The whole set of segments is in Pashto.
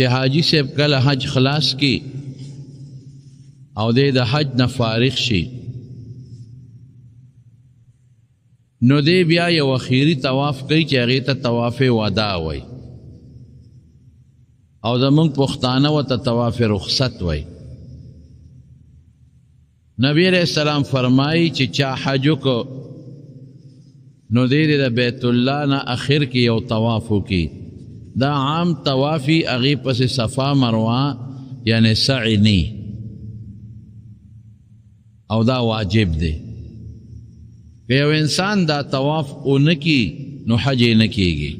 چې حاجی صاحب کله حج خلاص کی او د حج نه فارغ شي نو دی بیا یو اخیری طواف کوي چې هغې ته طواف وداع وایي او زمونږ پښتانه ورته طواف رخصت وایي. نبی علیہ السلام فرمایي چې چا حج وکړو نو دی د بیت الله نه اخر کې یو طواف وکړي دا عام طوافي هغې پسې صفا مروه یعنی سعی نی او دا واجب دی. که یو انسان دا طواف اونکی نو حج نه کیږي.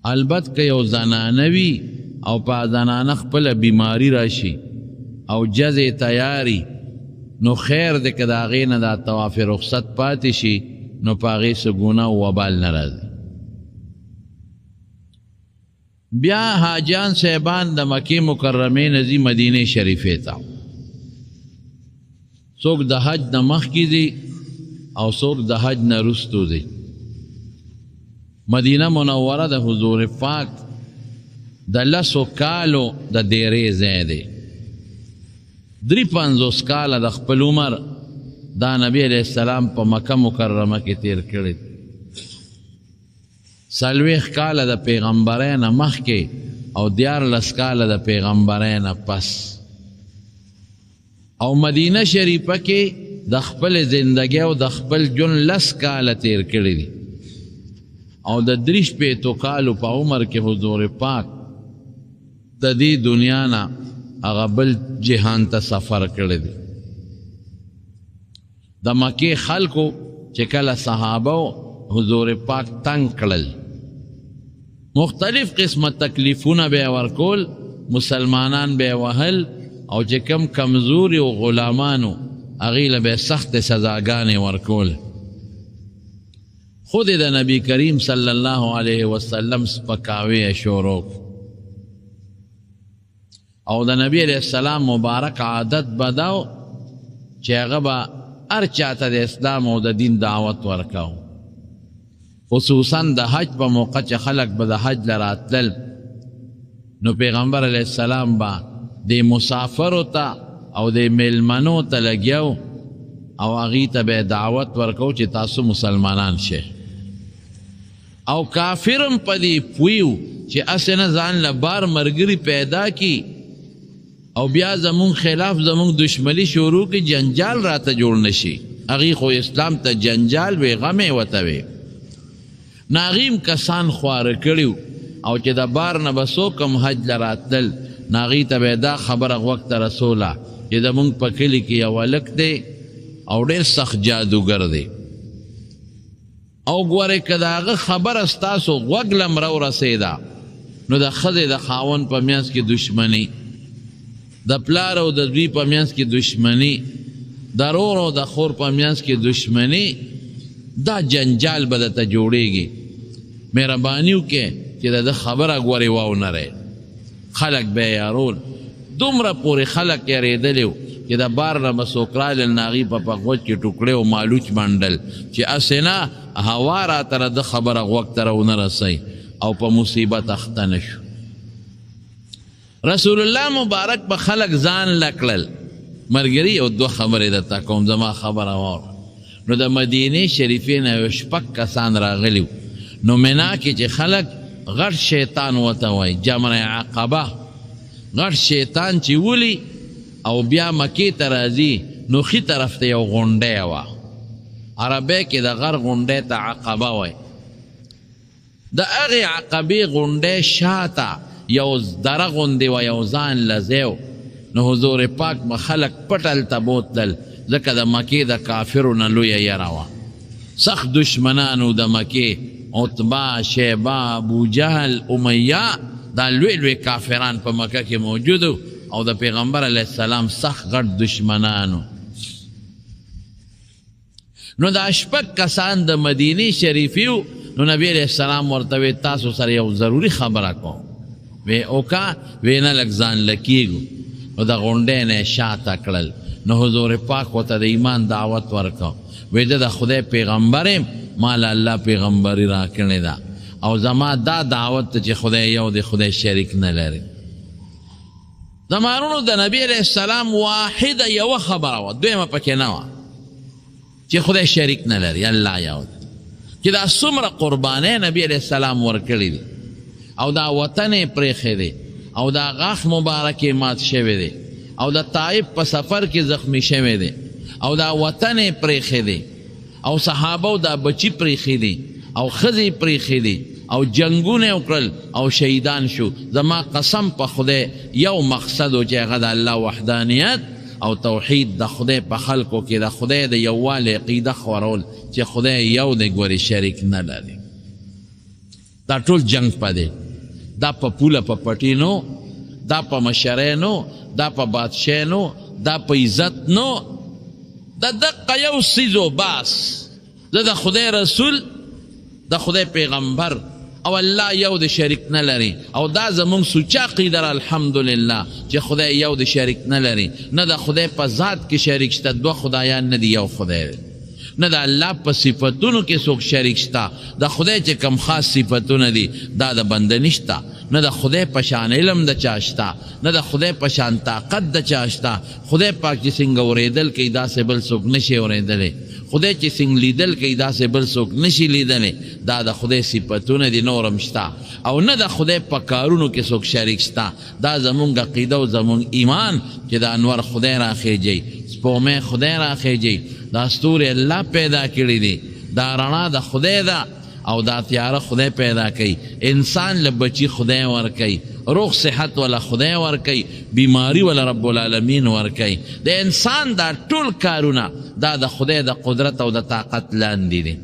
البت که یو زنانه وي او په زنانه خپله بیماری راشي او جزې تیاری نو خیر دی که د هغې نه دا طواف رخصت پاتې شي نو په هغې څه ګناه او وبال نه راځي. بیا حاجیان صاحبان د مکې مکرمې نه ځي مدینې شریفې ته. څوک د حج نه مخکې ځي او څوک د حج نه وروستو ځي. مدینه منوره د حضور پاک د 10 کالو د دیرې ځای دی. 53 کاله د خپل عمر دا نبی علیہ السلام په مکه مکرمه کې تیر کړی. 40 کاله د پیغمبرۍ نه مخکې او 14 کاله د پیغمبرۍ نه پس او مدینه شریفه کې د خپل زندګۍ او د خپل ژوند 10 کاله تیر کړي دي او د 53 کالو په عمر کې حضور پاک د دې دنیا نه هغه بل جهان ته سفر کړی دی. د مکې خلکو چې کله صحابه حضور پاک تنگ کړل مختلف قسمه تکلیفونه به ورکول مسلمانان به وهل او چې کم کمزوري او غلامانو هغې له به سخت سزاګانې ورکول. خود د نبی کریم صلی الله علیه وسلم سپکاوی شروع او د نبی علیہ السلام مبارک عادت بداو چې هغه به هر چاته د اسلام او د دین دعوت ورکاو. خصوصا د حج په موقع چې خلک به د حج له راتلل نو پیغمبر علیہ السلام به د مسافرو ته او د میلمنو ته لګیو او هغې ته به دعوت ورکو چې تاسو مسلمانان شئ او کافرم په دې پویو چې هسې نه ځان له بار ملګري پیدا کی او بیا زمون خلاف زمون دشمنی شروع کی جنجال راته جوړ نشي. هغې خو اسلام ته جنجال وی غمې ورته وی ناغیم کسان خواره کړي او چې د بار نه به څوک هم حج له راتلل نو هغې ته به دا خبره غوږ ته رسوله چې زمونږ په کلي کې یو هلک دی او ډېر سخت جادوګر دی او ګورئ که د هغه خبره ستاسو غوږ لم راورسېده نو د ښځې د خاوند په منځ کې دشمني د پلار او د دوی په منځ کې دشمني د رور او د خور په منځ کې دشمني دا جنجال به درته جوړېږي. مهرباني وکړئ چې د ده خبره ګورې واونرئ. خلک به یې یارول دومره پورې خلک یارېدلي و چې د بار نه به څوک رالل نو هغې په غوږ کې ټوکړې او مالوچ منډل چې هسې نه هوا راته د خبره غوږ ته راونه رسئ او په مصیبت اخته نه شو. رسول الله مبارک به خلق ځان لکړل. ملګري او 2 خبرې درته کوم زما خبره واوره. نو د مدینې شریفې نه یو 6 کسان راغلي نو منا کې چې خلق غټ شیطان ورته وایي جمره عقبه غټ شیطان چې ولي او بیا مکې ته راځي نو ښي طرف ته یو غونډۍ وه عربی کې د غر غونډۍ ته عقبه وایي. د هغې عقبې غونډۍ شاته یو دره غوندې وه یو ځان لځی نو حضور پاک به خلک پټ هلته بوتلل ځکه د مکې د کافرو نه لویه یره وه. سخت دشمنانو د مکې عتبه شیبه ابوجهل امیه دا لوی لوی کافران په مکه کې موجودو او د پیغمبر علیه السلام سخت غټ دشمنانو. نو دا 6 کسان د مدینې شریفي و نو نبی علیه السلام ورته وی تاسو سره یو ضروري خبره کوم وی اوکا وی نه لږ ځان لکېږو نو د غونډۍ نه یې شاته کړل نو حضور پاک ورته د ایمان دعوت ورکو وی د خدای پیغمبر یم ما له الله پیغمبري راکړې ده او زما دا دعوت ته چې خدای یو دی خدای شریک نه لري زمانونو د نبی علیہ السلام واحده یوه خبره وه دویمه پکې نه وه چې خدای شریک نه لري الله یو دی چې دا څومره قربانۍ نبی علیہ السلام ورکړي دي او دا وطن یې پرېښی دی او دا غاښ مبارک یې مات شوی دی او د طایف په سفر کې زخمی شوی دی او دا وطن یې پرېښی دی او صحابو دا بچی پرېښي دي او ښځې پرېښي دي او جنګونه وکړل او شهیدان شو زما قسم په خدای یو مقصد و چې هغه د الله وحدانیت او توحید د خدای په خلکو کې د خدای د یووالي عقیده خورول چې خدای یو دی ګورې شریک نه لري دا ټول جنګ په دی دا په پوله په پټي نو دا په مشرۍ نو دا په بادشاه نو دا په عزت نو دا دقه یو څیز و بس زه د خدای رسول د خدای پیغمبر او الله یو د شریک نه لري او دا زمونږ سوچه عقیده ده الحمدلله چې خدای یو د شریک نه لري نه د خدای په ذات کې شریک شته دوه خدایان نه دي یو خدای دی نه د الله په صفتونو کې څوک شریک شته د خدای چې کم خاص صفتونه دي دا د بنده نشته نه د خدای په شان علم د چا شته نه د خدای په شان طاقت د چا شته خدای پاک چې څنګه اورېدل کوي داسې بل څوک نشي اورېدلی خدای چې څنګه لیدل کوي داسې بل څوک نشي لیدلی دا د خدای صفتونه دي نور هم شته او نه د خدای په کارونو کې څوک شریک شته دا زمونږ عقیده او زمونږ ایمان چې د انور خدای راخیږي سپومې خدای راخیږي دا ستوري الله پیدا کړي دي دا رڼا د خدای ده او دا تیاره خدای پیدا کوي انسان له بچی خدای ورکوي روغ صحت والا خدای ورکوي بیماری والا رب العالمین ورکوي د انسان دا ټول کارونه دا د خدای د قدرت او د طاقت لاندې دي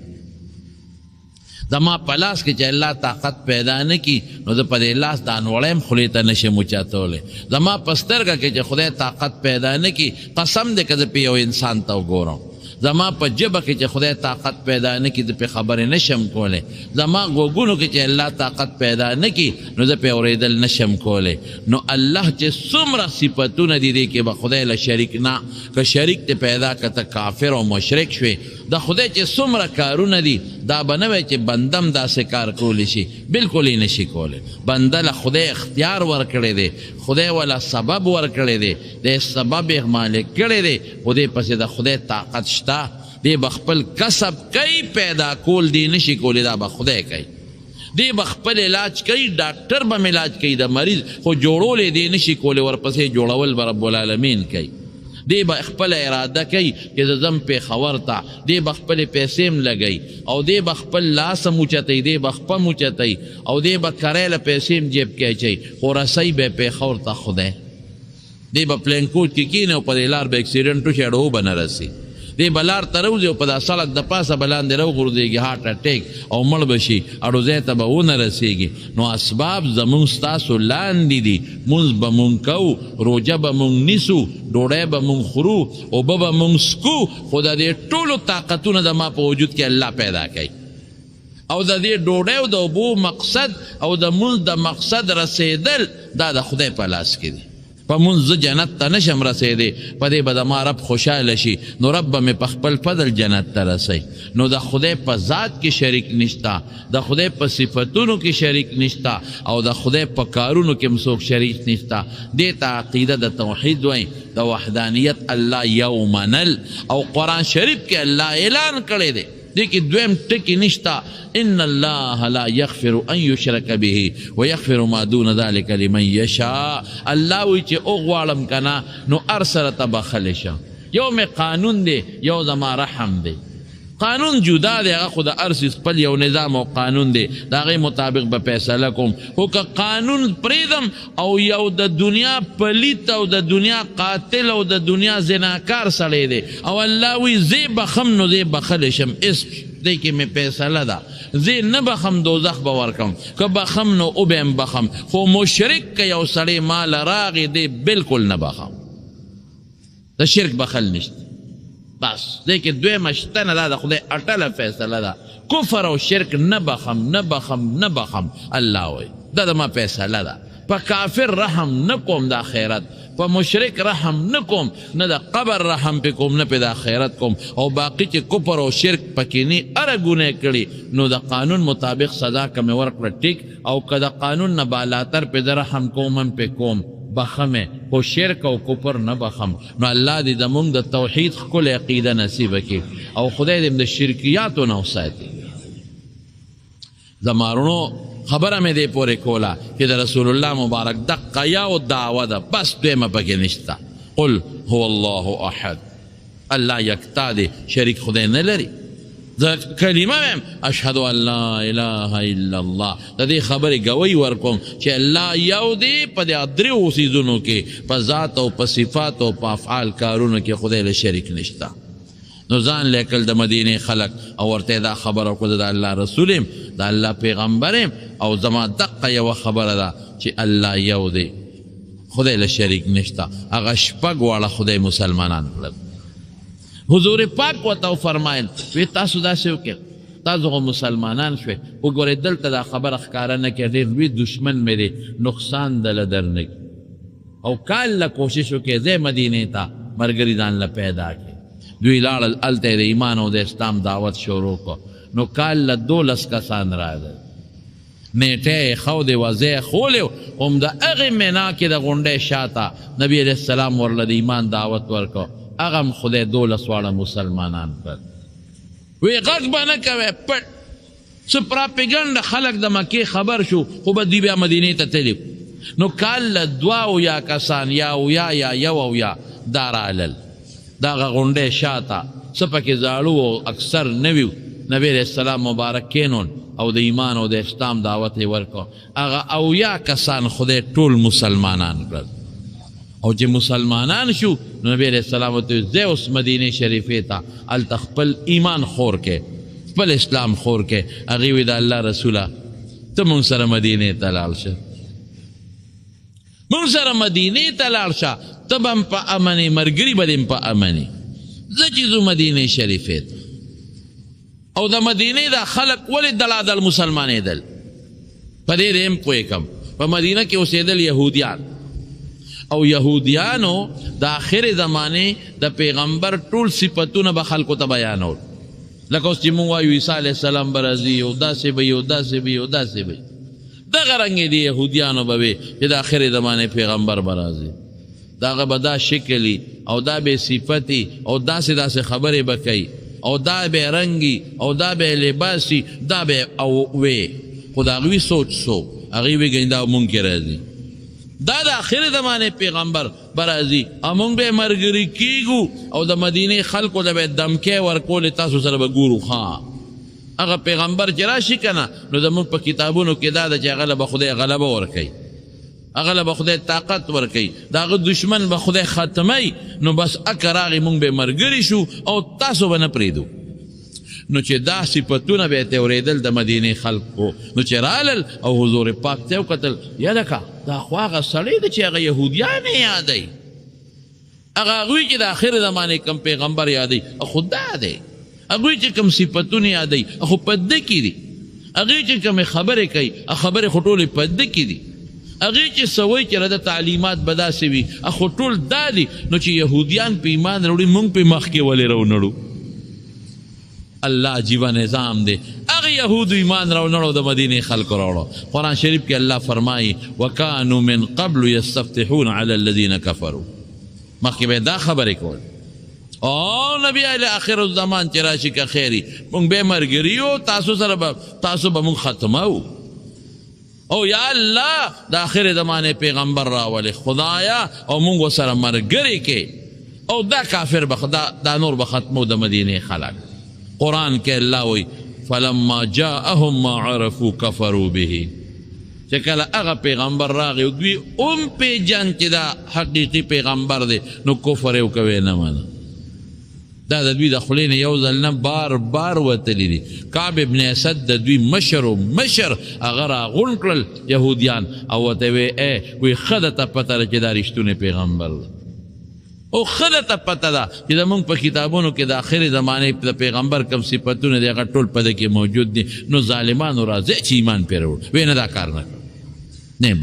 زما په لاس کې چې الله طاقت پیدا نه کي نو زه په دې لاس دا نوړی م خولې ته نشم اوچتولی زما په سترګه کې چې خدای طاقت پیدا نه کي قسم دی که زه پې یو انسان ته وګورم زما په جبه کې چې خدای طاقت پیدا نه کړي زه پې خبرې نشم کولی زما غوږونو کې چې الله طاقت پیدا نه کړي نو زه پې اورېدل نشم کولی نو الله چې څومره صفتونه دي دې کې به خدای له شریک نه که شریک دې پیدا که ته کافر او مشرک شوې د خدای چې څومره کارونه دي دا به نه وی چې بندم داسې کار کولی شي بلکل یې نشي کولی بنده له خدای اختیار ورکړی دی خدای والا سبب ورکړی دی د سبب یې مالک کړی دی خو دې پسې د خدای طاقت شته دی به خپل کسب کوي پیدا کول دی نشي کولی دا به خدای کوي دی به خپل علاج کوي ډاکټر به علاج کوي د مریض خو جوړول دی نشي کولی ورپسې جوړول به رب العالمین کوي دی به خپل اراده کوي چې زه ځم پېښور ته دی به خپلې پیسې م لګوي او دی به خپل لاس م اوچتوي دی به خپه م اوچتوي او دی به کرۍ له پیسې م جیب کې اچوي خو رسوي به یې پېښور ته خدای دی به پلین کوچ کې کښېني او په دې لار به اکسیډنټ وشي اړو به نه رسي دی به لار ته روځي او په دا سړک د پاسه به لاندې راوغورځېږي هارټ اټیک او مړ به شي اړو ځای ته به ونه رسېږي نو اسباب زمونږ ستاسو لاندې دي مونځ به مونږ کوو روژه به مونږ نیسو ډوډۍ به مونږ خورو اوبه به مونږ څکو خو د دې ټولو طاقتونه زما په وجود کې الله پیدا کوي او د دې ډوډۍ او د اوبو مقصد او د مونځ د مقصد رسېدل دا د خدای په لاس کې دی په مونځ زه جنت ته نشم رسېدی په دې به زما رب خوشحاله شي نو رب به مې په خپل فضل جنت ته رسوي نو د خدای په ذات کې شریک نشته د خدای په صفتونو کې شریک نشته او د خدای په کارونو کې هم څوک شریک نشته دې ته عقیده د توحید وایي د وحدانیت الله یو منل او قرآن شریف کې الله اعلان کړی دی دې کې دویم ټکي نشته ان الله لا یغفر ان یشرک به ویغفر ما دون ذلک لمن یشاء الله وایي چې وغواړم که نه نو هر سره ته بخلی شه یو مې قانون دی یو زما رحم دی قانون جدا دی هغه خو د هر څیز خپل یو نظام او قانون دی د هغې مطابق به فیصله کوم خو که قانون پرېږدم او یو د دنیا پلیت او د دنیا قاتل او د دنیا زناکار سړی دی او الله وایي زه بخم نو زه بخلی شم اس دی کې مې فیصله ده زه نه بخم دوزخ به ورکم که بخم نو او به هم بخم خو مشرک که یو سړی مال راغی دی بلکل نه بخم د شرک بخل نشته بس دی کې دویمه شته نه دا د خدای اټله فیصله ده کفر او شرک نه بخم نه بخم نه بخم الله وایي دا زما فیصله ده په کافر رحم نه کوم د آخرت، په مشرک رحم نه کوم، نه د قبر رحم پې کوم، نه پې د آخرت کوم. او باقي چې کفر او شرک پکې نه هره ګناه کړي نو د قانون مطابق سزا که مې ورکړه ټیک، او که د قانون نه بالاتر پې د رحم کوم هم پې کوم بخمه، خو شرک او کفر نه بخم. نو الله دې زمونږ د توحید ښکلې عقیده نصیبه کړي او خدای دې د شرکیاتو نه وساتي. زمارونو خبره مې دې پورې کوله چې د رسول الله مبارک دقه یو دعوه ده، بس دویمه پکې نشته. قل هو الله احد، الله یکتا دی، شریک خدای نه لري. زه کلمه ویم اشهد ان لا اله الا الله، د دې خبرې ګوی ورکوم چې الله یو دی په دې درېو څیزونو کې، په ذات او په صفات او په افعال کارونو کې خدای له شریک نشته. نو ځان لیکل د مدینې خلق او ورته دا خبره وکړه د الله رسول یم د الله پیغمبر یم او زما دقه یوه خبره ده چې الله یو دی، خدای له شریک نشته. هغه شپږ واړه خدای مسلمانان کړل. حضور پاک ورته وفرمایل وی تاسو داسې وکړئ، تاسو خو مسلمانان شوئ، وګورئ دلته دا خبره ښکاره نه کړې، ډېر لوی دشمن مې دی، نقصان دله درنه او کال له کوشش وکړئ ځئ مدینې ته ملګري ځان له پیدا کړي. دوی لاړل، هلته د ایمان او د اسلام دعوت شروع کړو. نو کال له 12 کسان راغلل، نیټه یې ښودې وه، ځای یې خولی و، هم د هغې مینا کې د غونډۍ شاته نبي علیه السلام ورله د ایمان دعوت ورکړو. هغه هم خدای 12 واړه مسلمانان کړل. وی غږ به نه کوئ، پټ څه پراپیګنډه، خلک د مکې خبر شو خو به دوی بیا مدینې ته تللي. نو کال له 2 کسان یا اویا یا یو اویا دا رالل د هغه غونډۍ شاته، څه پکې زاړو او اکثر نوي. نبی علیه السلام مبارک کینون او د ایمان او د اسلام دعوت یې ورکړو. هغه اویا کسان خدای ټول مسلمانان کړل. او چې مسلمانان شو نو نبی علیه السلام ورته ویل ځئ اوس مدینې شریفې ته، هلته خپل ایمان خور کې، خپل اسلام خور کې. هغې وی د الله رسوله ته مونږ سره مدینې ته لاړ شه، مونږ سره مدینې ته لاړ شه، ته به هم په امنې، ملګري به دې هم په امنې. زه چې ځو مدینې شریفې ته، او د مدینې دا خلق ولې دلادل مسلمانېدل، په دې دې هم پوهېږم. په مدینه کې اوسېدل یهودیان، او یهودیانو د آخر زمانې د پیغمبر ټول صفتونه به خلکو ته بیانول. لکه اوس چې مونږ وایو عیسی علیه السلام به راځي او داسې به وي او داسې به وي او داسې به وي، دغه رنګې د یهودیانو به وي چې د آخر زمانې پیغمبر به راځي، د هغه به دا شکلي او دا به صفتي او داسې داسې خبرې به کوي او دا به رنګي او دا به لباسي، دا به او وی. خو د هغوی سوچ سو، هغوی وی ګنې دا مونږ کې راځي، دا د آخر زمانې پیغمبر به راځي او مونږ به یې ملګري کېږو او د مدینې خلکو ته به یې دمکۍ ورکولې، تاسو سره به ګورو. ښه هغه پیغمبر چې راشي که نه نو زمونږ په کتابونو کې دا ده چې هغه له به خدای غلبه ورکوي، هغه له به خدای طاقت ورکوي، د هغه دشمن به خدای ختمی. نو بس اکه راغی مونږ به ملګري شو او تاسو به نه پرېږدو. نو چې دا صفتونه به یې ته اورېدل د مدینې خلکو، نو چې رالل او حضور پاک ته یې وکتل، یلکه دا خو هغه سړی دی چې هغه یهودیان یې یادوي، هغه هغوی چې د آخر زمانې کم پیغمبر یادوي خو دا دی، هغوی چې کم صفتونه یادوي خو په ده کې دي، هغوی چې کمې خبرې کوي خبرې خو ټولې په ده کې دي، هغوی چې څه وایي چې د تعلیمات به داسې وي خو ټول دا دي. نو چې یهودیان په ایمان راوړي مونږ په مخکې ولې راونړو؟ الله عجیبه نظام دی. هغه یهودو ایمان راونړو، د مدینې خلکو راوړو. قرآن شریف کې الله فرمایي وکانو من قبل یستفتحون علی الذین کفروا، مخکې به دا خبرې کول او نبی علی آخر الزمان چې راشي که خیري مونږ به ملګري یو، تاسو به مونږ ختمو. او یا الله د آخر زمانې پیغمبر راولې خدایا او مونږ ورسره ملګري کې، او دا کافر دا نور به ختمو د مدینې خلک. قرآن کې الله وی فلما جاءهم ما عرفوا كفروا به، چې کله هغه پیغمبر راغی دوی هم پیژن چې دا حقیقي پیغمبر دی نو کفر یې وکوی نه منه. دا د دوی د خولې نه یو ځل نه بار بار وتلی دي. کعب ابن اسد د دوی مشر هغه راغونډ کړل یهودیان او ورته وی ښه درته پته ده چې دا رښتونی پیغمبر دی، او ښه درته پته ده چې زمونږ په کتابونو کې د آخر زمانې د پیغمبر کوم صفتونه دي هغه ټول په ده کې موجود دي. نو ظالمانو راځئ چې ایمان پرې وروړو. وی نه دا کار نه کړ، نه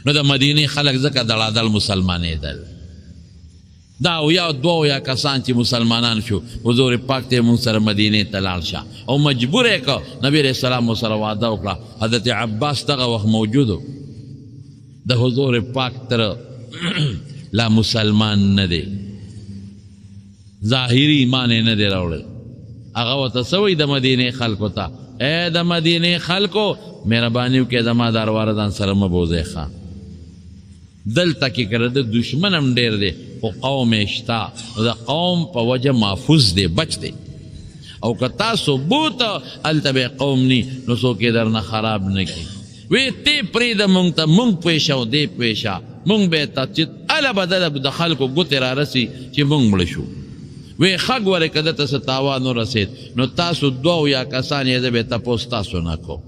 نو د مدینې خلک ځکه دړادل مسلمانېدل دا او یا دوه یا کسان چې مسلمانان شو حضور پاک ته مونږ سره مدینې ته لاړ شه او مجبور یې کړ نبی علیه السلام ورسره واده وکړه حضرت عباس دغه وخت موجود و د حضور پاک تر لا مسلمان نه دی ظاهري ایمان یې نه دی راوړی هغه ورته څه وایي د مدینې خلکو ته ای د مدینې خلکو مهرباني وکړئ زما دارواره ځان سره مه بوځئ ښه دلته کې که د دشمن هم ډېر دی خو قوم یې شته نو د قوم په وجه محفوظ دی بچ دی او که تاسو بوته هلته به قوم نی نو څوک یې درنه خراب نه کړي وی تی پرېږده مونږ ته مونږ پوه شه او دی پوه شه مونږ به یې ته چې هله به د خلکو ګوتې را رسي چې مونږ مړه شو وی ښه ګورې که دته څه تاوان ورسېد نو تاسو دوه یا کسان یې زه به یې تپوس تاسو نه کوم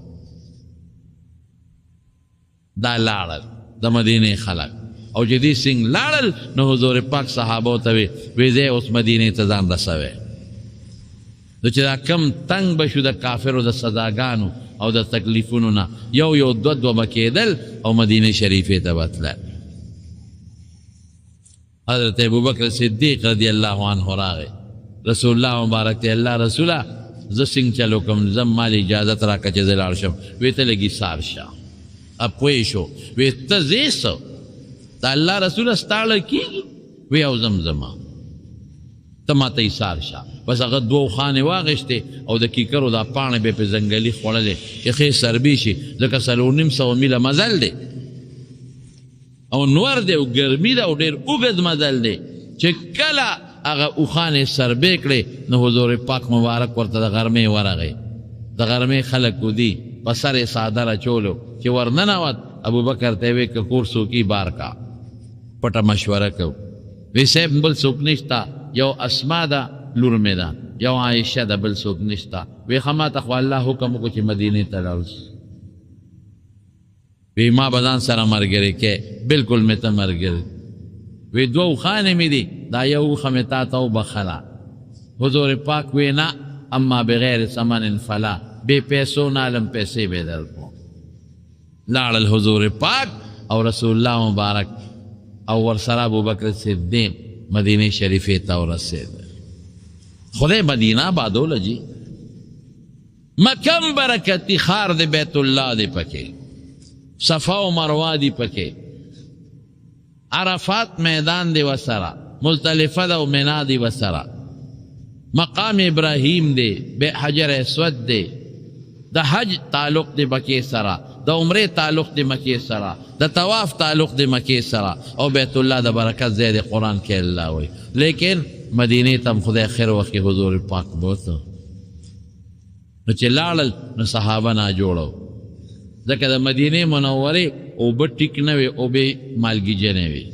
دا لاړل د مدینې خلک او چې دې سنګ لاړل نو حضور پاک صحابو ته وی زه اوس مدینې ته ځان رسوی نو چې دا کم تنګ به شو د کافرو د سزاګانو او د تکلیفونو نه یو دوه به کېدل او مدینې شریفې ته به تلل حضرت ابوبکر صدیق رضی الله عنه راغی رسول الله مبارک ته الله رسوله زه سنګ چلو کوم زه مال اجازت راکړه چې زه لاړ شم وی ته لږ ایثار شه پوه شو وی ته ځې څه د الله رسوله ستا له کېږي وی او زمزمه ته ما ته ایثار شه بس هغه دوه خانې واغېشتې او د کیکرو دا پاڼې به یې په ځنګلي خوړلې چې ښې سربي شي ځکه 450 میله مزل دی او نور دی او ګرمي ده او ډېر اوږد مزل دی چې کله هغه اوښانې سربې کړې نو حضور پاک مبارک ورته د غرمې ورغی د غرمې خلک ودي په سر یې څادر اچولو چې ورننوت ابوبکر ته یې وی که کور څوکي بار کا پټه مشوره کو وی صاحب بل څوک نشته یو اسما ده لور مې ده یو عایشه ده بل څوک نشته وی ښه ما ته خو الله حکم وکړو چې مدینې ته لاړ شو وی ما به ځان سره ملګري کې بلکل مې ته ملګري وی دوه اوښانې مې دي دا یو اوښه مې تا ته وبخله حضور پاک وی نه اما بغیر ثمن فلا بې پیسو نالم پیسې به درکړو لاړل حضور پاک او رسول الله مبارک او ورسره ابوبکر صدیق مدینه شریفې ته ورسېد خدای مدینه آبادوله جي مکم برکتي ښار د بیت الله دی پکې صفا و مروه دی پکې عرفات میدان دی وسره مزدلفه ده او منا دی وسره مقام ابراهیم دی حجر اسود دی د حج تعلق دی مکې سره د عمرې تعلق دی مکې سره د طواف تعلق دی مکې سره او بیت الله د برکت ځای دی قرآن کې الله وایي لیکن مدینې ته هم خدای خیر وکړي حضور پاک بوته نو چې لاړل نو صحابه ناجوړه ځکه د مدینې منورې اوبه ټیک نه وې اوبې مالګیجنې وې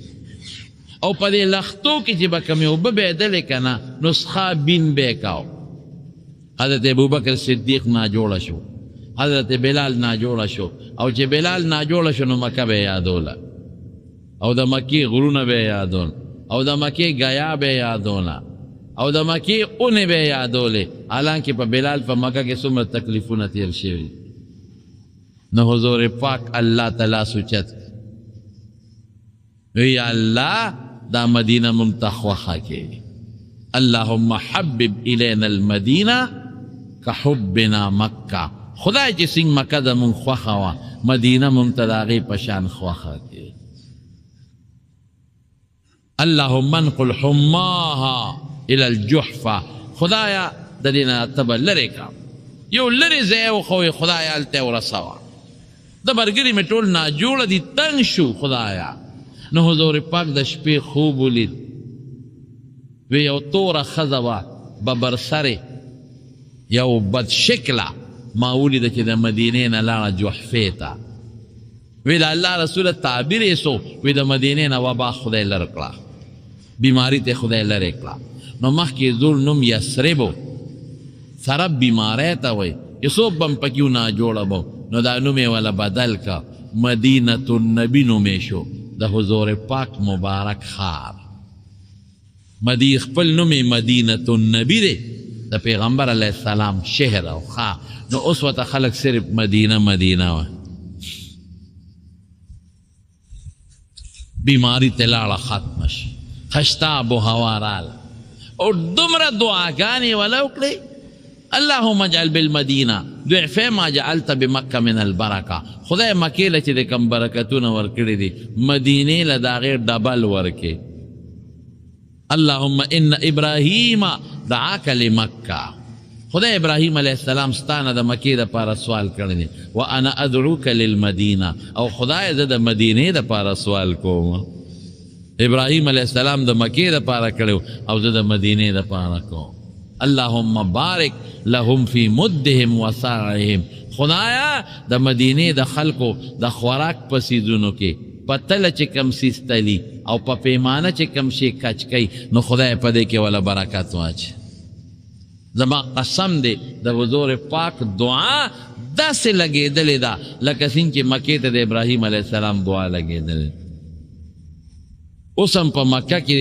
او په دې لختو کې چې به کومې اوبه بهېدلې که نه نسخه بین به یې کاو حضرت ابوبکر صدیق ناجوړه شو حضرت بلال ناجوړه شو او چې بلال ناجوړه شو نو مکه به یادوله او د مکې غرونه به یادول او د مکې ګیا به یادونه او د مکې اونې به یادولې حالانکه په بلال په مکه کې څومره تکلیفونه تیر شوي نو حضور پاک الله تعالی سوچت وی الله دا مدینه مونږ ته خوښه کړي اللهم حبب الینا المدینه کحبنا مکه خدای چې څنګه مکه د مونږ خوښه وه مدینه مونږ ته د هغې په شان خوښه کړي اللهم انقل حماها الى الجحفه خدایا د دې نه ته به لرې کړه یو لرې ځای وښوې خدایا هلته یې ورسوه د ملګري مې ټول ناجوړه دي تنګ شو خدایا نو حضور پاک د شپې خوب ولید وی یو توره ښځه وه ببرسرې یو بد شکله ما ولیده چې د مدینې نه لاړه جحفې ته وی د الله رسوله تعبیر یې سو وی د مدینې نه وبا خدای لرې کړه بیماري ته خدای لرې کړه نو مخکې زوړ نوم یثربو سرب بیماری ته وایي چې څوک به هم پکې ناجوړه به نو دا نوم یې وله بدل که مدینة النبی نومې شو د حضور پاک مبارک ښار خپل نوم یې مدینة النبی دی د پیغمبر علیه السلام شهر او ښار نو اوس ورته خلک صرف مدینه مدینه وایي بیماری تلاړه ختم شي خشتا ابو هوا راله او دومره دعاګانې ولا وکړې اللهم اجعل بالمدینه ضعف ما جعلت بمکه من البرکه خدای مکې له چې د کم برکتونه ورکړي دي مدینې له د هغې ډبل ورکې اللهم ان ابراهیم دعاک لمکه خدای ابراهیم علیه السلام ستانه د مکې دپاره سوال کړی دی وانا ادعوک للمدینه او خدای زه د مدینې دپاره سوال کوم ابراهیم علیه السلام د مکې دپاره کړی او زه د مدینې دپاره کوم اللهم بارک لهم فی مدهم وساعهم خدایا د مدینې د خلکو د خوراک په څیزونو کې په تله چې کم څیز تلي او په پیمانه چې کم شی کچ کوي نو خدای په دې کې ولا برکت واچي زما قسم دی د حضور پاک دعا داسې لګېدلې ده لکه څنګه چې مکې ته د ابراهیم علیه السلام دعا لګېدلې اوس هم په مکه کې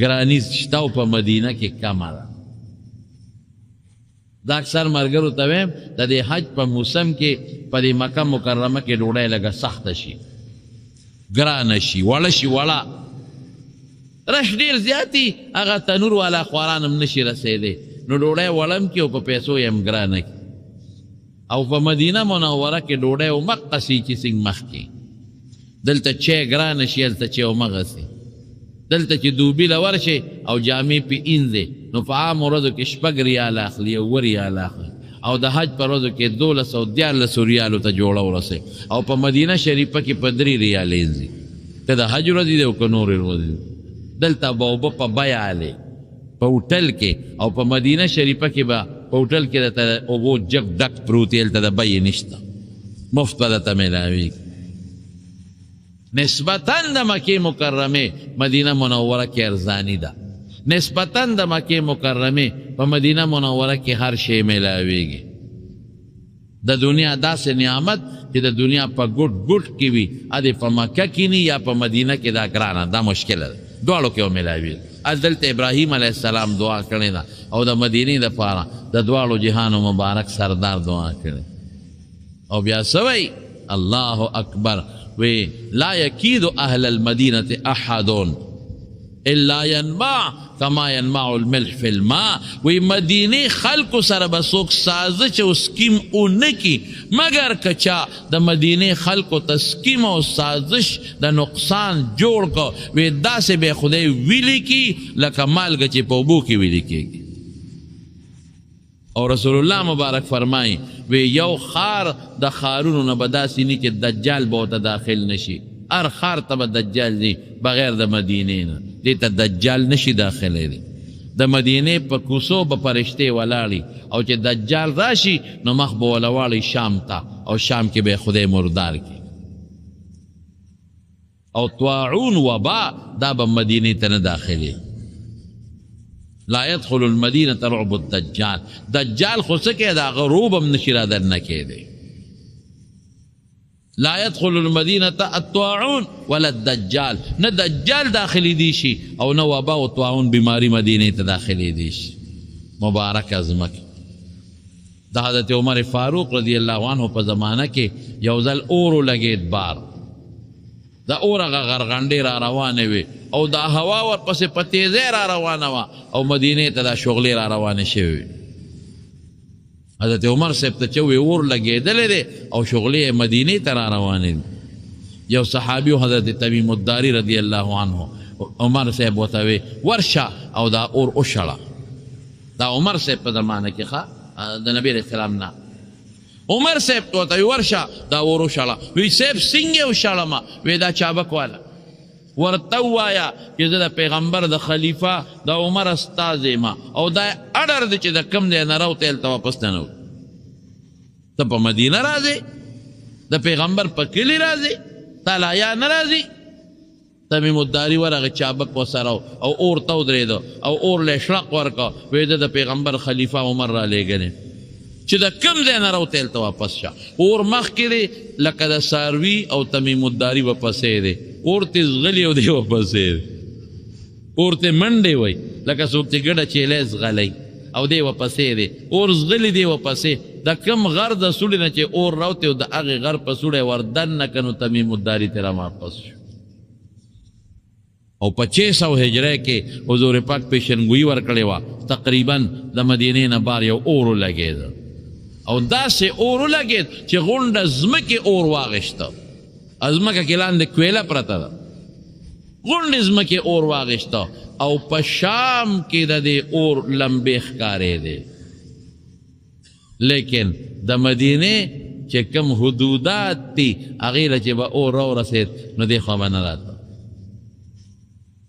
ګراني شته او په مدینه کې کمه ده دا اکثر ملګرو ته وایم د دې حج په موسم کې په دې مکه مکرمه کې ډوډۍ لږه سخته شي ګرانه شي وړه شي وړه رش ډېر زیاتي هغه تنور والا خواران هم نشي رسېدی نو ډوډۍ وړم کې او په پیسو یې هم ګرانه کړي او په مدینه منوره کې ډوډۍ همغسې چې څنګه مخکې دلته چای ګرانه شي هلته چای همغسې دلته چې دوبي له ورشي او جامې پې اینځې نو په عام ورځو کې 6 ریاله اخلي او 7 ریاله اخلي او د حج په ورځو کې 12 او 14 ریالو ته جوړه ورسي او په مدینه شریفه کې په 3 ریالې ځي که د حج ورځې دی او که نورې ورځې دلته به اوبه په بیه په هوټل کې او په مدینه شریفه کې به په هوټل کې درته اوبو جګ ډک پروت هلته د بیې نشته مفت به درته میلاویږي نسبتا د مکې مکرمې مدینه منوره کې ارزاني ده نسبتا د مکې مکرمې په مدینه منوره کې هر شی میلاویږي د دنیا داسې نعمت چې د دنیا په ګوټ ګوټ کې وي ادې په مکه کې ني یا په مدینه کې دا ګرانه دا مشکله ده دواړو کې میلاویږي دلته ابراهیم علیه السلام دعا کړې ده او د مدینې دپاره د دواړو جهانو مبارک سردار دعا کړې او بیا څه وایي الله اکبر وی لا یکید اهل المدینة احد الا ینمع کما ینمع الملح فی الماء وی مدینه خلکو سره به څوک سازش او سکیم اونکي مگر کچا د مدینه خلکو ته سکیم او سازش د نقصان جوړ کو وی داسې به خدای ویلی کی لکه مالګه چې په اوبو کې ویلی کېږي او رسول الله مبارک فرمایي وی یو خار د خارونو نه به داسې ني چې دجال به ورته داخل نشي هر خار ته به دجال ځي بغیر د مدینې نه دې ته دجال نشي داخلی د مدینې په کوڅو به فرشتې ولاړي او چې دجال راشي نو مخ به وله واړي شام ته او شام کې به خدای مردار کړي او طاعون وبا دا به مدینې ته نه داخلي لا يدخل المدینة رعب الدجال دجال خو څه کې دا غروب هم نشي را درنه کېدی لا يدخل المدینة الطاعون ولا الدجال نه دجال داخلی دی شي او نه وبا او طاعون بیماری مدینې ته داخلی دی شي مبارک ازمک د حضرت عمر فاروق رضی الله عنه په زمانه کې یو ځل اورو لګېد بار د اور هغه غرغنډې را روانې وې او دا هوا ورپسې په تیزۍ را روانه وه او مدینې ته دا شغلې را روانې شوې حضرت عمر صاحب ته چې وې اور لګېدلی دی او شغلې مدینې ته را روانې دي یو صحابي حضرت تمیم الداري رضی الله عنه عمر صاحب ورته وې ورشه او دا اور وشړه دا عمر صاحب په زمانه کې ښه د نبي علیه السلام نه عمر صاحب ورته وې ورشه دا اور وشړه وی صاحب څنګه وشړمه وی دا چابک والا ورته ووایه چې زه د پیغمبر د خلیفه د عمر استاذ یم او دا اډر دی چې د کم دی نه راوتې هلته واپس نه نوت ته په مدینه راځې د پیغمبر په کلي راځې تا لا یا نه راځي تمیم الداري ورغه چابک ورسره او اور ته ودرېده او اور له شړق ورکړه وی د پیغمبر خلیفه عمر را لېږلی چې د کم ځای نه راوتې هلته واپس شه اور مخکې دی لکه د څاروي او تمیم الداري ورپسې دی اور ته زغلی او دی ورپسې دی اور ته منډې وی لکه څوک چې ګډه چیلی زغلی او دی ورپسې دی اور زغلی دی ورپسې د کم غر د سوړې نه چې اور راوتې او د هغې غر په سوړی ور دننه که نو تمیم الداري ترې را واپس شو او په 600 هجری کې حضور پاک پیشنګوئی ورکړې وه تقریبا د مدینې نه بار یو اور ولګېده او داسې اور ولګېد چې غونډه ځمکې اور واغېسته ځمکه کې لاندې کویله پرته ده غونډې ځمکې اور واغېسته او په شام کې د دې اور لمبې ښکارېدې لیکن د مدینې چې کوم حدودات دي هغې له چې به اور راورسېد نو دې خوا به نه راته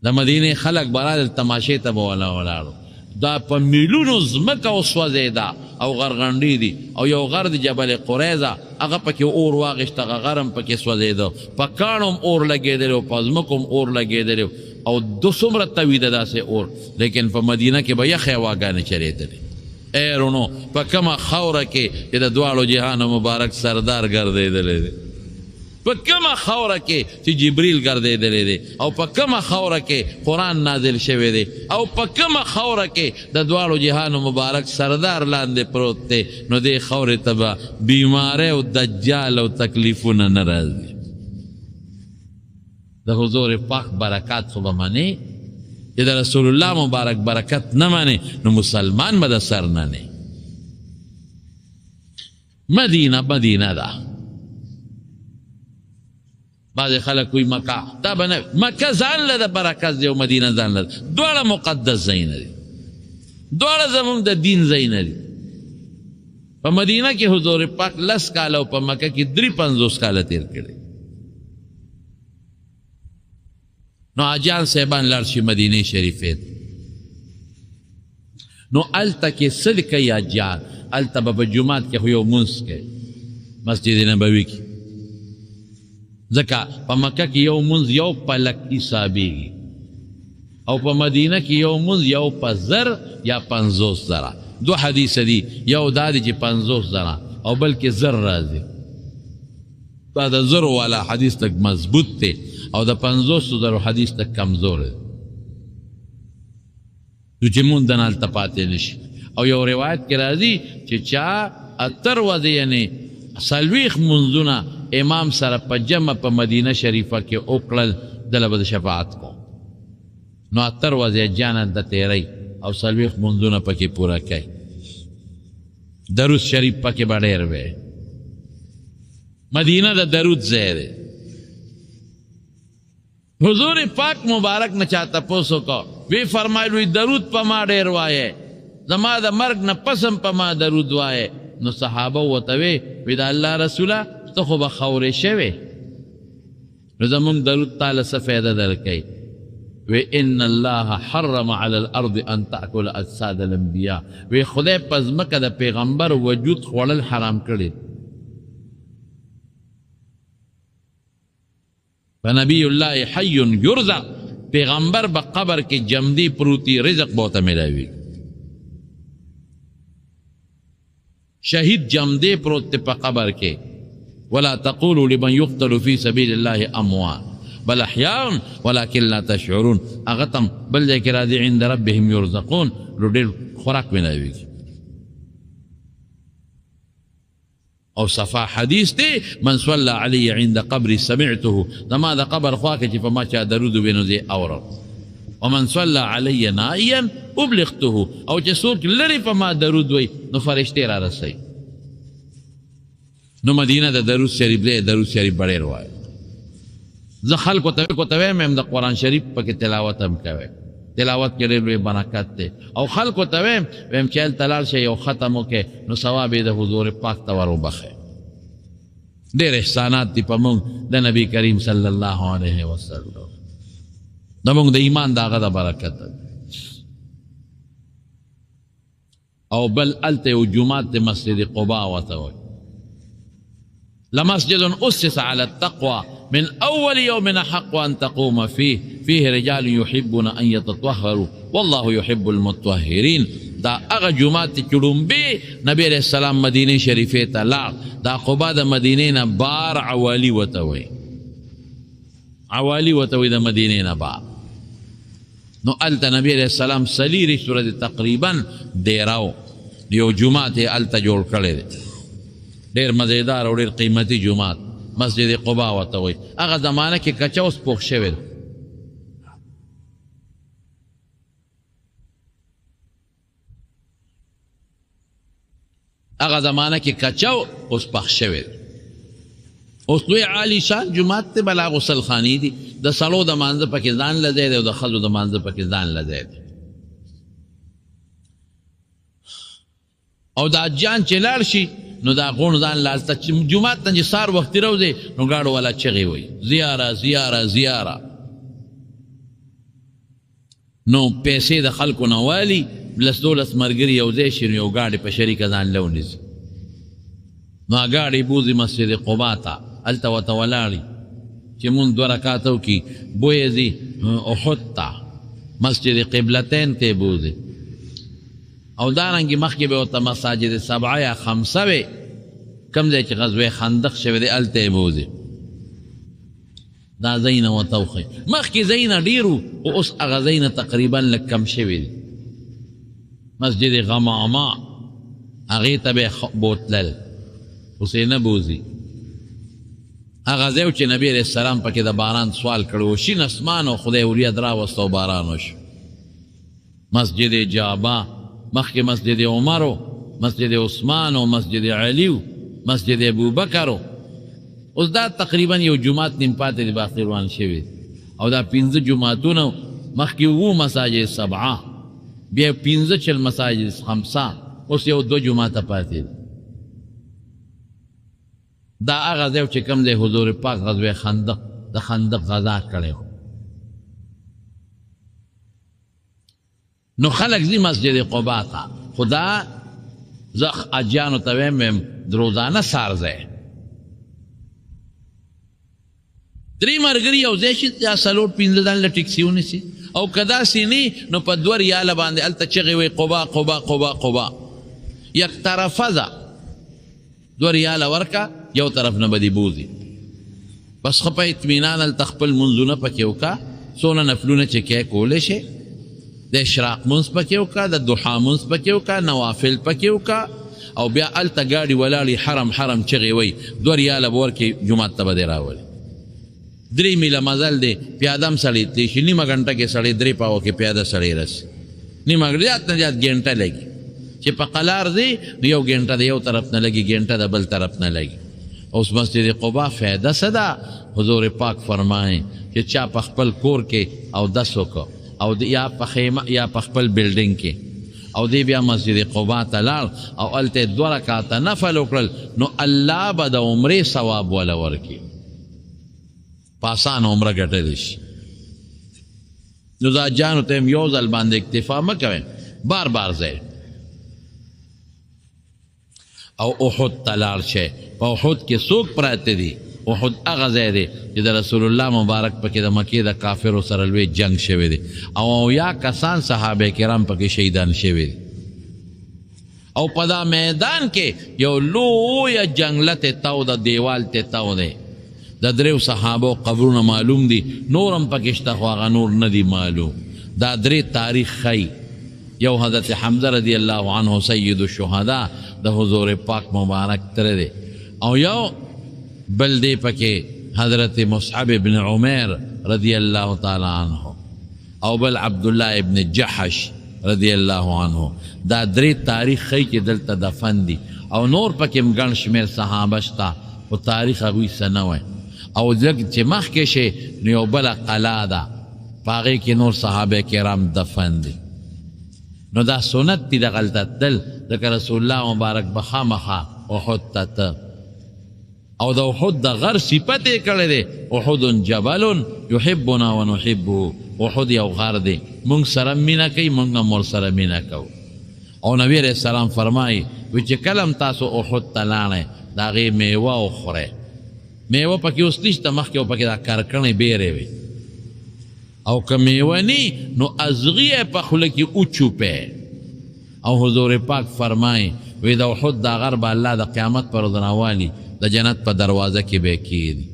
د مدینې خلک به رادل تماشې ته به ولاړو دا په میلونو ځمکه وسوځېده او غرغنډې دي او یو غر د جبل قریظه هغه پکې اور واغېشت هغه غر هم پکې سوځېده په کاڼو هم اور لګېدلی و په ځمکو هم اور لګېدلی او څومره تویده داسې اور لیکن په مدینه کې به یخې هواګانې چلېدلې ای رونو په کومه خاوره کې چې د دواړو جهانو مبارک سردار ګرځېدلی دی په کومه خاوره کې چې جبریل ګرځېدلی دی او په کومه خاوره کې قرآن نازل شوی دی او په کومه خاوره کې د دواړو جهانو مبارک سردار لاندې پروت دی نو دې خاورې ته به بیماری او دجال او تکلیفونه نه راځي د حضور پاک برکات خو به منې چې د رسول الله مبارک برکت نه منې نو مسلمان به د سر نه نه مدینه ده بعض خلک وی مکه دا به نه مکه ځان له د برکت دی او مدینه ځان له دواړه مقدس ځایونه دي دواړه زموږ د دین ځایونه دي په مدینه کې حضور پاک 10 کاله او په مکه کې 53 کاله تیر کړي نو اجان صاحبان لاړ شي مدینه شریفې نو هلته کې څه کوي اجان هلته به په جومات کې خو یو مونځ کوي مسجد نبوي کې ځکه په مکه کې یو مونځ یو پلک حسابېږي او په مدینه کې یو مونځ یو په 1000 یا 50 زره دو حدیث دي یو دا دی چې 50 زره او بلکې 1000 راځي دا د 1000 والا حدیث تک مضبوط دی او د 50 زره حدیث تک کمزور دی نو چې مونږ دنه هلته پاتې نشي او یو روایت کې راځي چې چا 78 ورځې یعنې 40 مونځونه امام سره په جمع په مدینه شریفه کې وکړل دله به د شفاعت کو نو 78 ورځې جانت د تیری او 40 مونځونه پکې پوره کوي درود شریف پکې به ډېر وی مدینه د درود ځای دی حضور پاک مبارک نه چا تپوس وکړو وی فرمایل وی درود په ما ډېر وایې زما د مرګ نه پس هم په ما درود وایې نو صحابه ورته وی د الله رسوله ته خو به خاورې شوې نو زمونږ درود تاله څه فایده درکوي وی ان الله حرم على الارض ان تاكل اجساد الانبیاء وی خدای په ځمکه د پیغمبر وجود خوړل حرام کړي فنبی الله حی یرزق پیغمبر په قبر کې جمدی پروتی رزق بہت ملاوی شهید جمدی پروت په قبر کې ولا تقولوا لمن يقتل في سبيل الله اموات بل احياء ولكن لا تشعرون اغتم بل ذاك راضي عند ربهم يرزقون لودل خوراک ملاوی او صفا حدیث دی من صلى علي عند قبري سمعته دما دا قبر خواك چې فما چا درود بینو دی اورا ومن صلى علي نائيا ابلغته او چې څوک لري فما درود وي نو فرشتي را رسي نو مدینه د درود شریف دی درود شریف ډېر وایي زه خلکو ته وایم هم د قرآن شریف پکې تلاوت هم کوي تلاوت کې ډېر لوی برکت دی او خلکو ته وایم چې هلته لاړ شئ یو ختم وکړئ نو ثواب یې د حضور پاک ته ور وبخئ ډېر احسانات دي په موږ د نبي کریم صلی الله علیه وسلم زموږ د ایمان د هغه د برکت او بل هلته یو جومات د مسجد قبا ورته وایي لمسجد أسس على التقوى من أول يوم حق أن تقوم فيه رجال يحبون أن يتطهروا والله يحب المطهرين دا اغا جماعت چڑون بی نبی علیہ السلام مدینه شریفه تا لار دا قبا دا مدینه نا بار عوالی وتوی دا مدینه نا بار نو التا نبی علیہ السلام سلیری صورت تقریبا دیراو یو جماعت التا جوڑ کرده دی ډېر مزیدار او ډېر قیمتي جومات مسجد قبا ورته وایي هغه زمانه کې کچه اوس پوخ شوی هغه زمانه کې کچو اوس پخ شوی اوس لوی عالی شان جومات ته بلا غسل خانی دي د سړو د مانځه پکې ځان له ځای دی او د ښځو د مانځه پکې ځان له ځای دی او دا جان چې لاړ شي نو دا غون ځان لاسته جومات ته چې سهار وختي راوځي نو ګاډو والا چغې وایي زیاره زیاره زیاره نو پیسې د خلکو نه والي لس دولس ملګري یو ځای شي نو یو ګاډي په شریکه ځان له ونیسي نو ګاډي بوځي مسجد قبا ته هلته ورته ولاړي چې مونږ دوه رکاته وکړي بویې ځي احد ته مسجد قبلتین ته بوځي او دارنګې مخکې به ورته مساجد سبعه یا خمسه وې کوم ځای چې غزوه خندق شوی دی هلته یې بوځي دا ځایونه ورته وښیي مخکې ځایونه ډېر وو خو اوس هغه ځایونه تقریبا لږ کم شوي دي مسجد غمامه هغې ته به یې بوتلل اوس یې نه بوځي هغه ځای چې نبي علیه السلام پکې د باران سوال کړی و شین اسمان او خدای ورید راوسته او باران وشو مسجد جابا مخکې مسجد عمر مسجد عثمان او مسجد علی مسجد ابوبکر اوس دا تقریبا یو جماعت نیم پاتې دی باقي روان شوي او دا 15 جماعتونه مخکې وو مساجد سبعه بیا 15 مساجد خمسه اوس یو 2 جماعته پاتې دي دا هغه ځای چې کوم دی حضور پاک غزوه خندق د خندق غزا کړی نو خلق ځي مسجد قبا ته خدا زه اجیانو ته وایم د روزانه سهار ځای درې ملګري یو ځای شي یا څلور پنځه ځانله ټیکسي ونیسي او که داسې نه نو په 2 ریاله باندې هلته چغې وایي قبا قبا قبا قبا یک طرفه ځه 2 ریاله ورکه یو طرف نه به دې بوځي بس ښه په اطمینان هلته خپل منځونه پکې وکړه څونه نفلونه چې کې کولی شي د اشراق منځ پکې وکړه د دوحا منځ پکې وکړه نوافل پکې وکړه او بیا هلته ګاډي ولاړې حرم حرم چغې وایي 2 ریاله به ورکړې جومات ته به دې راولي 3 میله مزل دی پیاده هم سړی تلی شي نیمه ګنټه کې سړی 3 پاوه کې پیاده سړی رسي نیمه زیات نه زیات ګنټه لګي چې په قلار دی نو یو ګنټه د یو طرف نه لګي ګنټه د بل طرف نه لګي اوس مسجد قبا فایده څه ده حضور پاک فرمایي چې چا په خپل کور کې اودس وکړو او یا په خیمه یا په خپل بلډینګ کې او دی بیا مسجد قبا ته لاړ او هلته 2 رکعاته نفل وکړل نو الله به د عمرې ثواب وله ورکړي په اسانه عمره ګټلی شي نو دا جانو ته هم یو ځل باندې اکتفا مه کوئ بار بار ځئ او احد ته لاړ شئ په احد کې څوک پراته دي احد هغه ځای دی چې د رسول الله مبارک پکې د مکې د کافرو سره لوی جنگ شوی دی او یا کسان صحابه کرام پکې شهیدان شوي دي او په دا میدان کې یو لویه جنګله ته تاو ده دیوال ته تاو دی د 3 صحابو قبرونه معلوم دي نور هم پکې شته خو هغه نور نه دي معلوم دا 3 تاریخ ښیي یو حضرت حمزه رضی الله عنه سید الشهدا د حضور پاک مبارک تره دی او یو بل دی پکې حضرت مصعب ابن عمیر رضی الله تعالی عنه او بل عبدالله ابن جحش رضی الله عنه دا 3 تاریخ ښیي چې دلته دفن دي او نور پکې هم ګڼ شمېر صحابه شته خو تاریخ هغوی څه نه وی او لږ چې مخکې شي نو یو بله قلا ده په هغې کې نور صحابه کرام دفن دي نو دا سنت دي دغلته تلل ځکه رسول الله مبارک به خامخا احد ته ته او د احد د غر صفت یې کړی دی احد جبل یحبنا ونحبه احد یو غر دی مونږ سره مینه کوي مونږ هم ورسره مینه کوو او نبی علیه السلام فرمایي وی چې کله هم تاسو احد ته لاړئ د هغې میوه وخورئ میوه پکې اوس نشته مخکې او پکې دا کرکنې بیرې وي او که میوه نی نو ازغي یې په خوله کې وچوپئ او حضور پاک فرمایي وی د احد دا غر به الله د قیامت پر ورځ راوالي د جنت په دروازه کې به کېږدي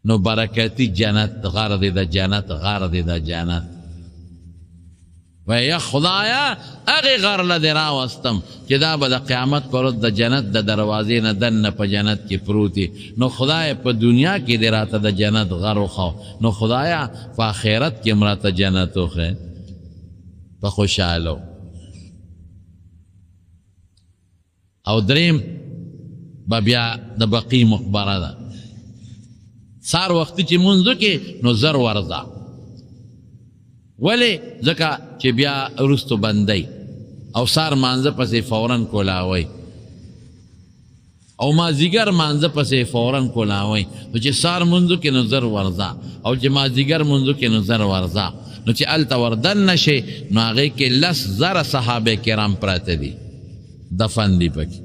نو برکتي جنت غر دی د جنت غر دی د جنت و یا خدایا هغې غر له دې راوستم چې دا به د قیامت پر ورځ د جنت د دروازې نه دننه په جنت کې پروت نو خدای په دنیا کې دې راته د جنت غر وښو نو خدایا په آخرت کې هم راته جنت وښی په خوشحالو او دریم به بیا د بقی مقبره ده سار وختي چې مونځ وکې نو زر ورځه ولې ځکه چې بیا وروستو بندی او سار مانځه پسې فورا کولاوئ او مازدیګر مانځه پسې فورا کولاوئ نو چې سار مونځ وکې نو زر ورځه او چې مازدیګر مونځ وکې نو زر ورځه نو چې هلته وردن نشي نو هغې کې 10,000 صحابه کرام پراته دي دفن دی پکې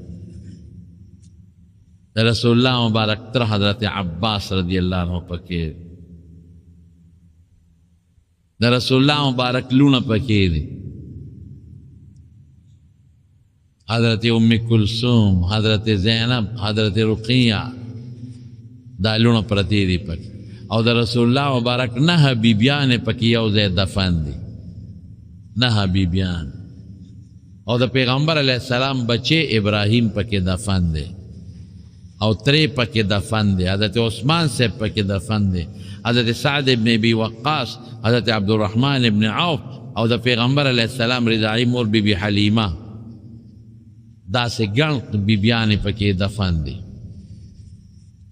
د رسول الله مبارک تر حضرت عباس رضی اللہ عنہ پکې د رسول الله مبارک لونه پکې دي حضرت ام کلثوم حضرت زینب حضرت رقیہ دا لونه پرتی دي پکې او د رسول الله مبارک 9 بیبیان پکې یو ځای دفن دي 9 بیبیان او د پیغمبر علیہ السلام بچے ابراہیم پکې دفن دي او ترې پکې دفن دي حضرت عثمان صاحب پکې دفن دي حضرت سعد ابن ابی وقاص حضرت عبدالرحمن ابن عوف او د پیغمبر علیہ السلام رضاعی مور بی بی حلیمہ داسې ګڼ بیبیانې پکې دفن دي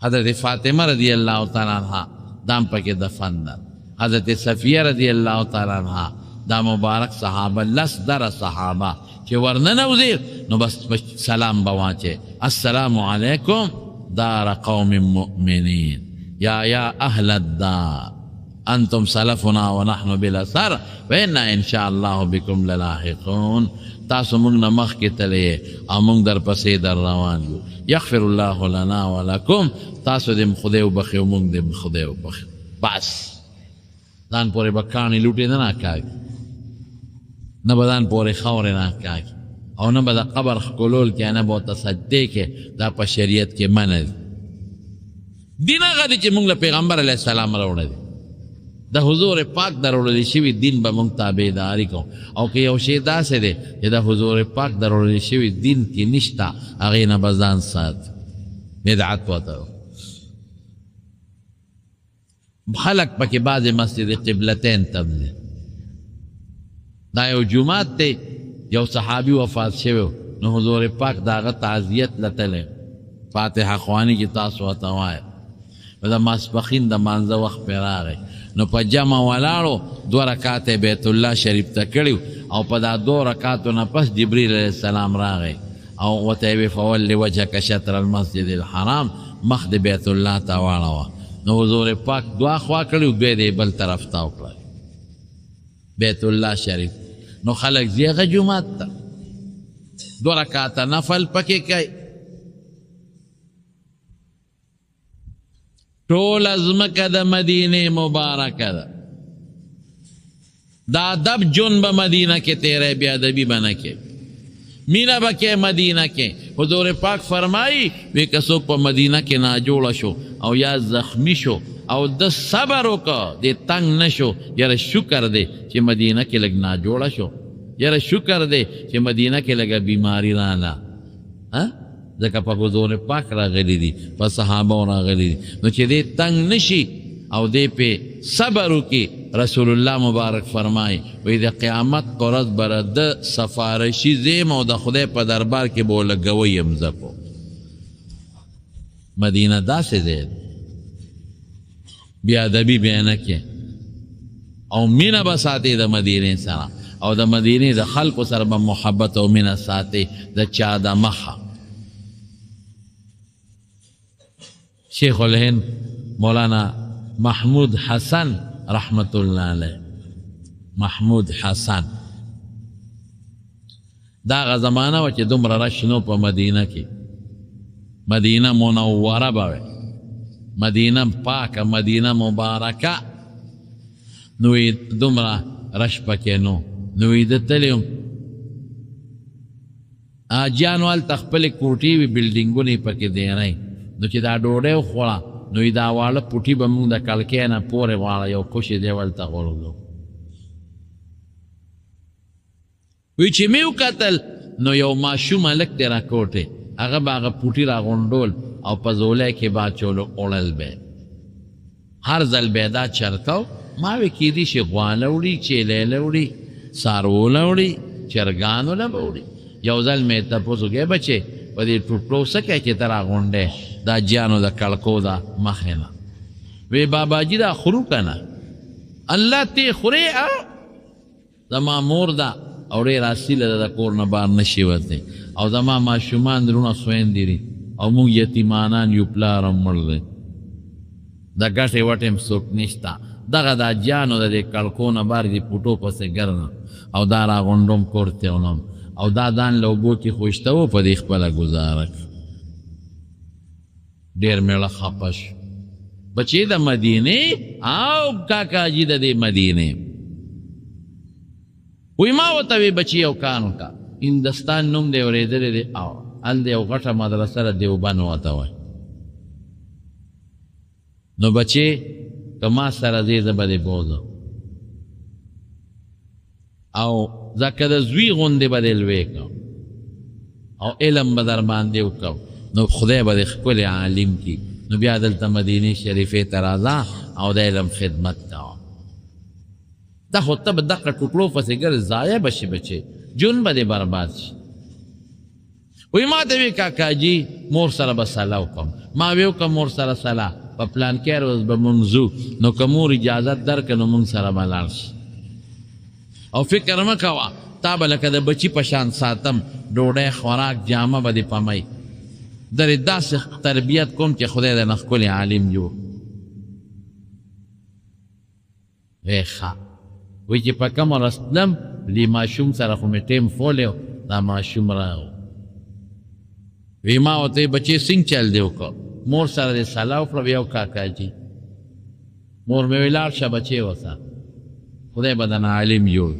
حضرت فاطمه رضی اللہ تعالی عنہ دام پکې دفن ده حضرت صفیہ رضی اللہ تعالی عنہ دا مبارک صحابه 10 صحابه چې ورننوځي نو بس سلام به واچي السلام علیکم دار قوم مؤمنین یا اهل الدار انتم سلفنا ونحن بالاثر فإنا ان شاء الله بكم للاحقون تاسو موږ نه مخکې تللی او موږ در پسې در روان یو یغفر الله لنا ولکم تاسو دې خدای وبخي او موږ دې خدای وبخي بس ځان پورې به کاڼي لوټې نه ناکاږي نه به ځان پورې خاورې ناکاږي او نه به د قبر ښکلول کې نه به ورته سجدې کې دا په شریعت کې منع دي دین هغه دی چې موږ له پیغمبر علیه السلام راوړی دی د حضور پاک دروړلی شوي دین به موږ تابعداري کوو او که یو شی داسې دی چې د حضور پاک دروړلی شوي دین کې نشته هغې نه به ځان ساتي بدعت ورته خلک پکې بعضې مسجد قبلتین ته ځي دا یو جومات دی یو صحابي وفات شوی نو حضور پاک د هغه تعزیت لتلی فاتحه خواني چې تاسو ورته وایه نو د ماسپښین د مانځه وخت پرې راغی نو په جمع ولاړو 2 رکعات بیت الله شریف ته کړي او په دا 2 رکعاتو نه پس جبریل علیه السلام راغی او ورته یې ویې فولي وجهک شطر المسجد الحرام مخ د بیت الله ته واړوه نو حضور پاک دعا خوا کړي بیا دې بل طرف ته وکړه بیت الله شریف نو خلق ځي هغه جومات ته 2 رکعاته نفل پکې کوي ټول ځمکه د مدینې مبارکه ده دا ادب جون به مدینه کې تیری بې ادبي به نه کې مینه به کې مدینه کې حضور پاک فرمایي وی که څوک په مدینه کې ناجوړه شو او یا زخمی شو او د صبر وکړه د تنګ نه شو یاره شکر دی چې مدینه کې لږ ناجوړه شو یاره شکر دی چې مدینه کې لږه بیماري راغله ځکه په حضور پاک راغلی دي په صحابو راغلی دي نو چې دې تنګ نشي او دې پې صبر وکړي رسول الله مبارک فرمایي وایي د قیامت په ورځ به د سفارشي زیم او د خدای په دربار کې به ولګوی یم ځکو مدینه داسې دی بې ادبي بیا نه کې او مینه به ساتي د مدینې سره او د مدینې د خلکو سره به محبت او مینه ساتي د چا د مخه شیخ الهند مولانا محمود حسن رحمت الله علیه محمود حسن دا هغه زمانه وه چې دومره رش نو په مدینه کې مدینه منوره به وی مدینه پاکه مدینه مبارکه نو دومره رش پکې نو د تلیم اجیانو هلته خپلې کوټې وي بلډینګونه یې پکې دیری نو چې دا ډوډۍ وخوړه نو دا واړه پوټي به مونږ د کړکۍ نه پورې واړه یو کوشې دی ولته غورځو وی چې مې وکتل نو یو ماشوم هلک دی راکوټې هغه به هغه پوټي راغونډول او په زولی کې به اچولو اوړل به هر ځل به دا چرکو ما وی کیدی شي غواله وړي چیلیله وړي څاروله وړي چرګانو له به وړي یو ځل مې تپوس وکړی بچې په دې ټوټو څه کوې چې ته راغونډې دا جانو د کړکو دا مخې نه وی باباجي دا خورو که نه الله تی خورې زما مور ده او ډېر اصیله ده د کور نه بار نشي وتی او زما ماشومان درونه خویندې دي او موږ یتیمانان یو پلار هم مړ دی د ګټې وټې هم څوک نشته دغه دا جانو د دې کړکو نه بار دي پوټو پسې ګرځم او دا راغونډوم کور ته ولم او دا دان له اوبو کې خوشته و په دې خپله ګزاره ډېر میړه خفه شو بچې د مدینې او کاکاجي د دې مدینې وی ما ورته وی بچي یو کار وکړه هندستان نوم دی اورېدلی دی او هلته یو غټه مدرسه ده دیوبند ورته وایي نو بچې که ما سره ځې زه به دې بوځم او ځکه د زوی غوندې به دې لوی کړم او علم به در باندې وکړم نو خدای به دې ښکلی عالم کړي نو بیا دلته مدینې شریفې ته راځه او د علم خدمت کوه دا خو ته به دغه ټوکړو پسې ګرځې ضایع به شي بچې جون به دې برباد شي وی ما ته وی کاکاجي مور سره به صلاح وکړم ما وی وکړه مور سره صلاح په پلانکې روز به مونږ ځو نو که مور اجازت درکړه نو مونږ سره به لاړ شي او فکر مه کوه تا به لکه د بچي په شان ساتم ډوډۍ خوراک جامه به دې پمی درې داسې تربیت کوم چې خدای د نه ښکلی عالم جوړ وی ښه وی چې په کومه رسلم دې ماشوم سره خو مې ټیم فولی و دا ماشوم راغو وی ما ورته بچې څنګه چل دې وکړه مور سره دې صلاح وکړه وی او کاکاجي مور مې وی لاړ شه بچې وسه خدای به دنه عالم جوړ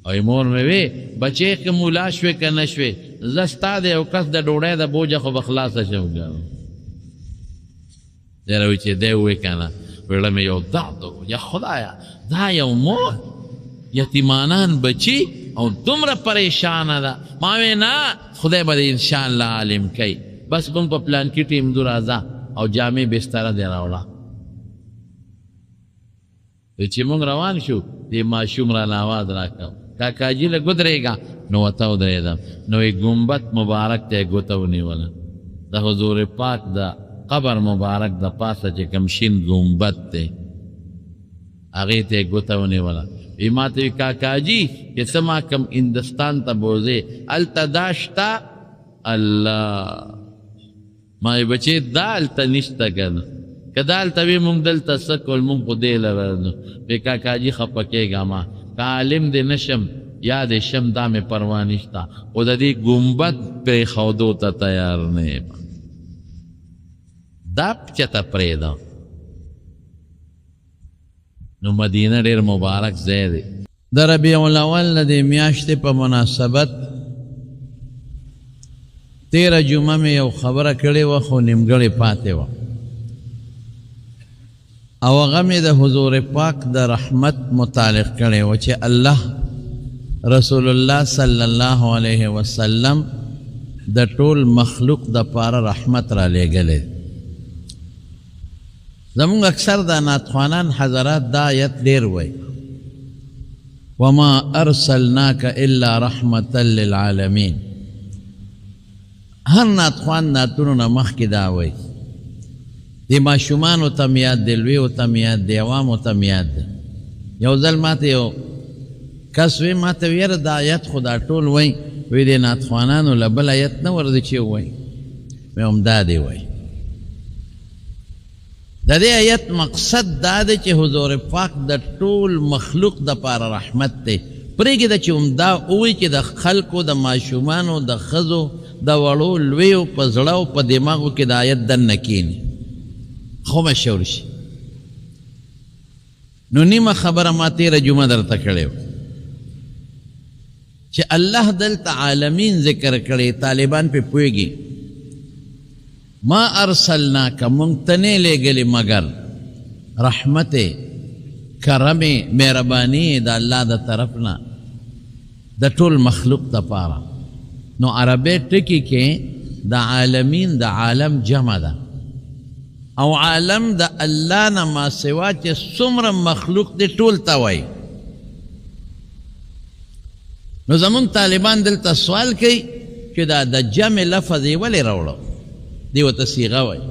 او مور مې وی بچې که مولا شوې که نه شوې زه ستا د یو کس د ډوډۍ د بوجه خو به خلاصه شم یاره وی چې دی ووی که نه ویړه مې یو درد یا خدایا دا یو مور یتیمانان بچي او دومره پریشانه ده ما وی نه خدای به دې انشاءالله عالم کوي بس موږ په پلان کې ټیم دو راځه او جامې بستره دې راوړه چې موږ روان شو دې ماشوم را آواز راکړ کاکاجي له ګودرېږه نو ورته ودرېدم نو یې ګمبد مبارک ته یې ګوته ونیوله د حضور پاک د قبر مبارک د پاسه چې کوم شین ګمبد دی هغې ته یې ګوته ونیوله وی ما ته وي کاکاجي چې څه ما کوم هندستان ته بوځې هلته دا شته الله ما وی بچې دا هلته نشته که نه که دا هلته وي مونږ دلته څه کول مونږ خو دې لرو وی کاکاجي خفه کېږه ما که عالم دې نشم یا دې شم دا مې پروا نشته خو د دې ګمبد پرېښودو ته تیار نه یم دا چته پرېږده نو مدینه ډېر مبارک ځای دی د ربیع الاول د دې میاشتې په مناسبت تیره جمعه مې یو خبره کړې وه خو نیمګړې پاتې وه او هغه مې د حضور پاک د رحمت متعلق کړی و چې الله رسول الله صلی الله علیه وسلم د ټول مخلوق د پاره رحمت را لېږلی زمونږ اکثر د نعتخوانان حضرات دا آیت ډېر وایي وما ارسلناک الا رحمتا للعالمین هر نعتخوان نعتونو نه مخکې دا وایي دی ماشومانو ته م یاد دی لویو ته م یاد دی عوامو ته م یاد دی یو ځل ماته یو کس وی ماته ویره دا آیت خو دا ټول وایي وی دی نعتخوانانو له بل آیت نه ورځي چې وایي مې هم دا دی وایي د دې آیت مقصد دا دی چې حضور پاک د ټول مخلوق د پاره رحمت دی پرېږده چې همدا ووایي چې د خلکو د ماشومانو د ښځو د وړو لویو په زړه او په دماغو کې د آیت دننه کښېني خو مشهور شي نو نیمه خبره ما تیره جمعه درته کړې وه چې الله دلته عالمین ذکر کړی طالبان پې پوهېږي ما ارسلناک مونږ ته نه لېږلې مګر رحمت کرم مهرباني د الله د طرف نه د ټول مخلوق دپاره نو عربی ټکي کې د عالمین د عالم جمع ده او عالم د الله نه ما سوا چې څومره مخلوق دی ټول ته وایي نو زمونږ طالبان دلته سوال کوي چې دا د جمع لفظ یې ولې راوړو دی ورته صیغه وایي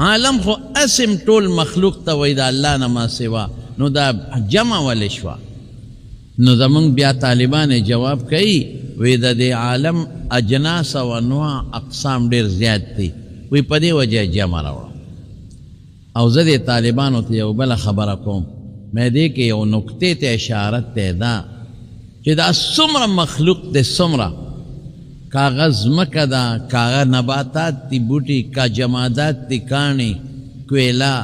عالم خو اسم ټول مخلوق ته وایي د الله نه ما سوا نو دا جمع ولې شوه نو زمونږ بیا طالبان جواب کوي وی د دې عالم اجناس او انواع اقسام ډېر زیات دي وی په دې وجه جمع راوړو او زه د طالبانو ته یو بله خبره کوم مې دې کې یو نکتې ته اشارت دی دا چې دا څومره مخلوق دی څومره کاغه ځمکه ده کاغه نباتات دي بوټي کا جمادات دي کاڼي کویلا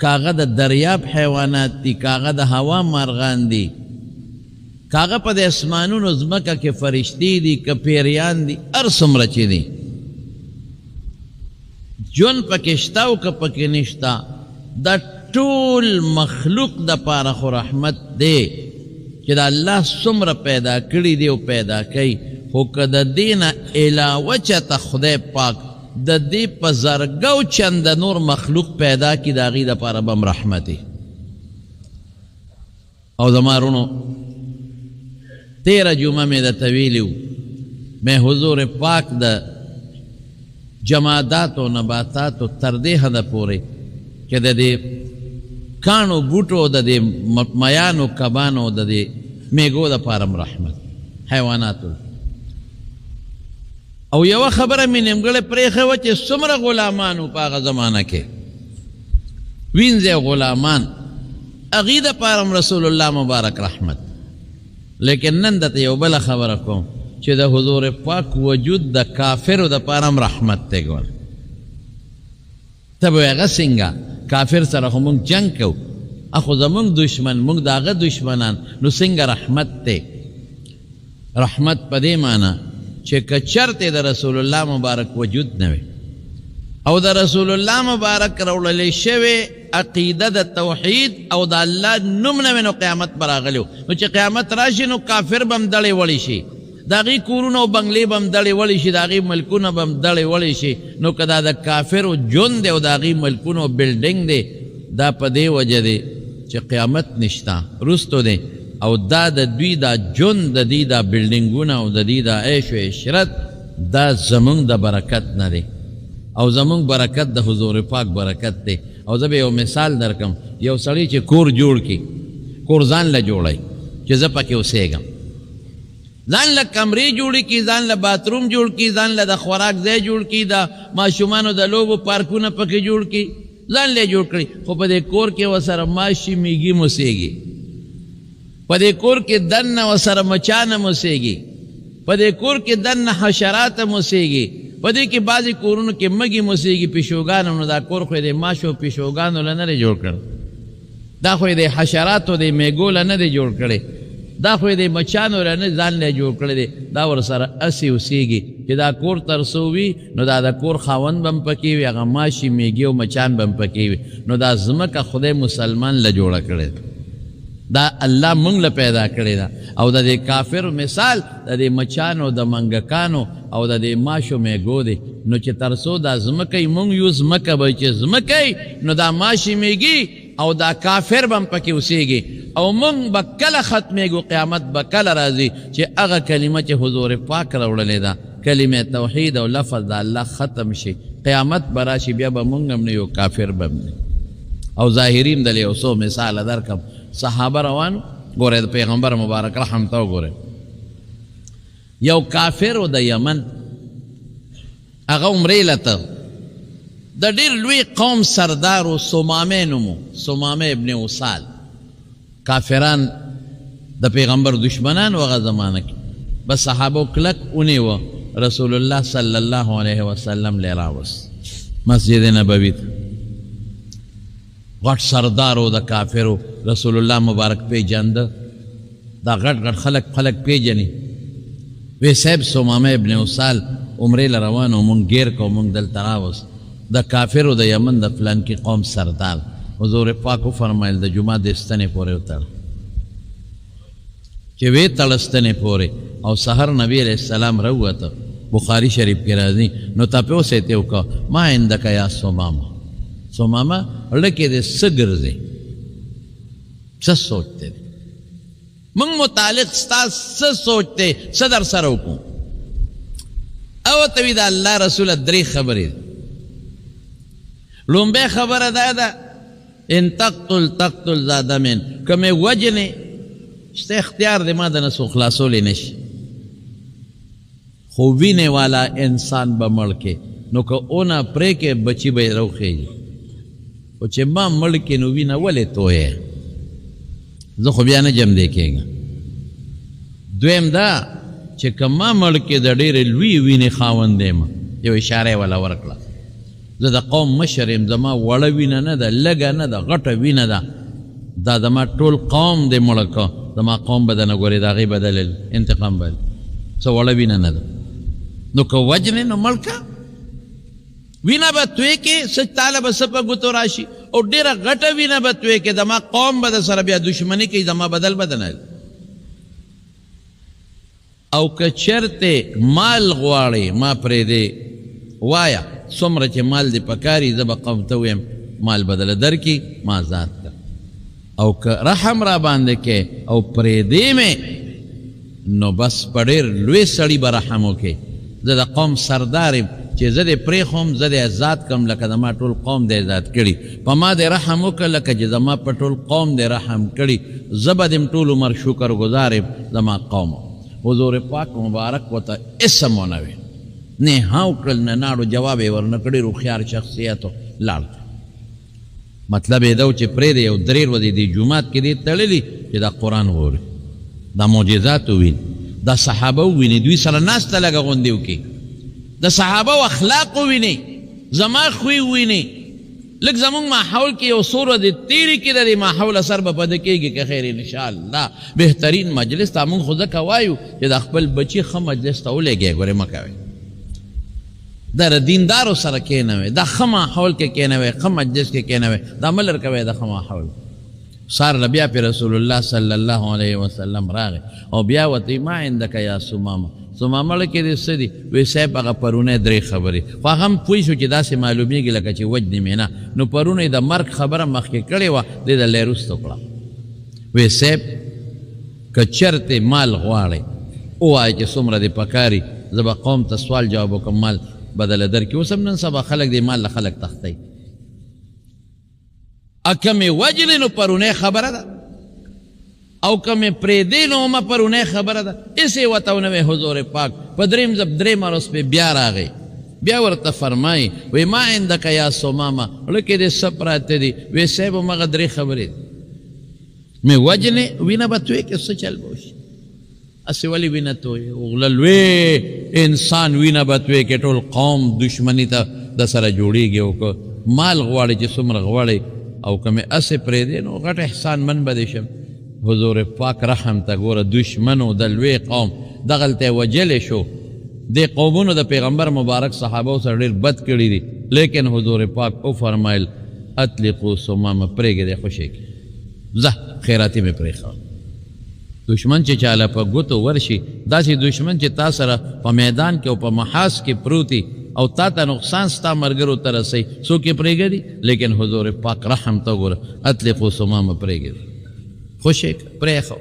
کاغه د دریاب حیوانات دي کاغه د هوا مارغان دي کاغه په د اسمانونو ځمکه کې فرشتي دي که پیریان دي هر څومره چې دي جون پکې شته او که پکې نشته دا ټول مخلوق د پاره خو رحمت دی چې د الله څومره پیدا کړي دی او پیدا کوي خو که د دې نه علاوه چېرته خدای پاک د دې په زرګو چنده نور مخلوق پیدا کړي د هغې دپاره به هم رحمت او زما رونو تیره جمعه مې درته ویلي وو مې حضور پاک د جمادات و نباتات و تر دې حده پورې چې د دې کاڼو بوټو د دې میانو کبانو د دې میږو دپاره هم رحمت حیواناتو او یوه خبره مې نیمګړې پرېښې وه چې څومره غلامان وو په هغه زمانه کې وینځې غلامان هغې دپاره هم رسول الله مبارک رحمت لیکن نن درته یو بله خبره کوم چې د حضور پاک وجود د کافرو دپاره هم رحمت دی ګوره ته به وایې هغه څنګه کافر سره خو مونږ جنګ کوو اخو زمونږ دشمن مونږ د هغه دشمنان نو څنګه رحمت دی رحمت په دې معنی چې که چرته د رسول الله مبارک وجود نه وي او د رسول الله مبارک راوړلی شوې عقیده د توحید او د الله نوم نه وي نو قیامت به راغلی نو چې قیامت راشي نو کافر به هم دړې وړی شي د هغې کورونه او بنګلې به هم دړې وړی شي د هغې ملکونه به هم دړې وړی شي نو که دا د کافرو ژوند دی او د هغې ملکونو بلډینګ دی دا په دې وجه دی چې قیامت نشته رستو دی او دا د دوی دا ژوند د دوی دا بلډینګونه او د دوی دا عیش و عشرت دا زمونږ د برکت نه دی او زمونږ برکت د حضور پاک برکت دی او زه به یو مثال درکم یو سړی چې کور جوړ کړي کور ځان له جوړی چې زه پکې اوسېږم ځان له کمرې جوړې کړي ځان له باتروم جوړ کړي ځان له د خوراک ځای جوړ کړي د ماشومانو د لوبو پارکونه پکې جوړ کړي ځان له جوړ کړي خو په دې کور کې ورسره ماشي میږي موسېږي په دې کور کې دننه ورسره مچانه موسېږي په دې کور کې دننه حشرات موسېږي په دې کې بعضې کورونو کې مږې موسېږي پیشوګانو نو دا کور خو یې د ماشو پیشوګانو له نه دی جوړ کړی دا خو یې د حشراتو د میږو له نه دی جوړ کړی دا خو یې د مچانو له نه ځان له جوړ کړی دی دا ورسره هسې اوسېږي چې دا کور تر څو وي نو دا د کور خاوند به هم پکې وي هغه ماشي میږي او مچان به هم پکې وي نو دا ځمکه خدای مسلمان له جوړه کړې دا الله مونږ له پیدا کړې ده او د دې کافر مثال د دې مچانو د منګکانو او د دې ماشو میږو دی نو چې تر څو دا ځمکه یې مونږ یو ځمکه به چې ځمکه نو دا ماشي میږي او دا کافر به هم پکې اوسېږي او مونږ به کله ختمېږو قیامت به کله راځي چې هغه کلمه چې حضور پاک راوړلې ده کلمه توحید او لفظ د الله ختم شي قیامت به راشي بیا به مونږ هم نه یو کافر به هم نه او ظاهرین دلې یو څو مثال درکم صحابه روانو ګوره د پیغمبر مبارک رحمته وګوره یو کافر و د یمن هغه عمرې لته د ډېر لوی قوم سردار و سمامه نومو سمامه ابن وصال کافران د پیغمبر دشمنان و هغه زمانه کې بس صحابه کلک ونیوه رسول الله صلی الله علیه وسلم لی راوست مسجد نبوي ته غټ سردارو د کافرو رسول الله مبارک پیجنده دا غټ خلک پیجني وی صاحب سمامه ابن وصال عمرې له روانو مونږ ګیر کو مونږ دلته راوست د کافرو د یمن د فلان کې قوم سردار حضور پاک فرمایل د جمعه د ستنې پورې وتړ چې وی تړ ستنې پورې او سحر نبی علیہ السلام راووته بخاری شریف کې راځي نو تاسو یې ته وکړه ما عندك یا سمامه لکه دې څه ګرځي څه سوچته دي مونږ متعلق ستا څه سوچته څه در سره وکړو او توی دا اللہ رسول دری خبری لومبے خبر دا دا ان تقتل زادا من کمی وجنی شتا اختیار دی ما دا نسو خلاصو لی نشی خوبینے والا انسان با ملکے نو که اونا پرے کے بچی بای رو خیجی او چه ما ملکے نو وینا ولی توئے زو خوبیانا جم دیکھے گا دویم دا چه که ما ملکے دا دیر لوی وینی خاون دیما یو اشاره والا ورکلا زه دا قوم مشرم زما وړه وینه نه ده لږه نه ده غټه وینه ده دا زما ټول قوم دی مړه که زما قوم به درنه ګورې د هغې بدل انتقام به څه وړه وینه نه ده نو که وجنې نو مړ که وینه به توی کې څه تاله به څه په ګوتو راشي او ډېره غټه وینه به توی کې زما قوم به د سره بیا دشمني کوي زما بدل به نه او که چرته مال غواړې ما پرېږدې وایا څومره چې مال دی پکاري زه به قوم ته ویم مال بدله درکړي ما ذات کړه او که رحم را باندې کې او پرېږدې مې نو بس په ډېر لوی سړي به رحم وکړې زه د قوم سردار یم چې زه دې پرېښوم زه دې ازاد کړم لکه زما ټول قوم دې ازاد کړي په ما دې رحم وکړه لکه چې زما په ټول قوم دې رحم کړي زه به دې ټول عمر شکر ګزار یم زما قوم حضور پاک مبارک ورته اسم ونه وی نه هاو کړل نه ناړو جواب یې ورنه کړی روخیار شخصیت لاړ مطلب یې دا و چې پرېږدې یو درې ورځې دې جومات کې دې تړلي چې دا قرآن ووري دا معجزات وویني دا صحابه وویني دوی سره ناسته لږه غوندې وکړي د صحابه اخلاق وویني زما خوی وویني لږ زمونږ ماحول کې یو څو ورځې تېرې کې د دې ماحول اثر به پده کېږي که خیر انشاءالله بهترین مجلس ته مونږ خو ځکه وایو چې د خپل بچي ښه مجلس ته ولېږئ ګورې مه کوئ دا دیندارو سره کېنوئ دا ښه ماحول کې کېنوئ ښه مجلس کې کېنوئ دا مه لر کوئ د ښه ماحول سار بیا پې رسول الله صلی الله علیه وسلم راغی او بیا ورته ما عندک یا سمامه سمامه له کې دې څه دي وی صاحب هغه پرونی درې خبرې خو هغه هم پوه شو چې داسې معلومیږي لکه چې وجنې مې نه نو پرونی د مرګ خبره مخکې کړې وه دې د لی وروسته کړه وی صاحب که چرتې مال غواړئ ووایه چې څومره دې پکاري زه به قوم ته سوال جواب وکړم مال بدله درکړي اوس هم نن سبا خلک دې مال له خلک تښتئ که مې وجلې نو پرونی خبره ده او که مې پرېږدې نو ما پرونی خبره ده اسې ورته ونه وی حضور پاک په درېیم ځل درېیمه ورځ پې بیا راغی بیا ورته فرمایي وی ما عندک یا سمامه زړه کې دې څه پراته دي وی صاحب همغه درې خبرې دي مې وجنې وینه به توی کې څه چل به وشي اسې ولې وینه توی غله لوی انسان وینه به توی کې ټول قوم دشمني ته د سره جوړېږي او که مال غواړي چې څومره غواړي او که مې اسې پرېږدې نو غټ احسان من به دې شم حضور پاک رحم ته ګوره دشمنو د لوی قوم دغلته یې وجلی شو دې قومونو د پیغمبر مبارک صحابو سره ډېر بد کړي دي لیکن حضور پاک وفرمایل اطلقوا سمامه پرېږدې خوشې کړي ځه خیراتي مې پرېښوه دشمن چې چاله په ګوتو ورشي داسې دشمن چې تا سره په میدان کې او په محاذ کې پروتي او تا ته نقصان ستا ملګرو ته رسوي څوک یې پرېږدي لیکن حضور پاک رحم ته ګوره اطلقوا سمامه پرېږدي خوشی پریخو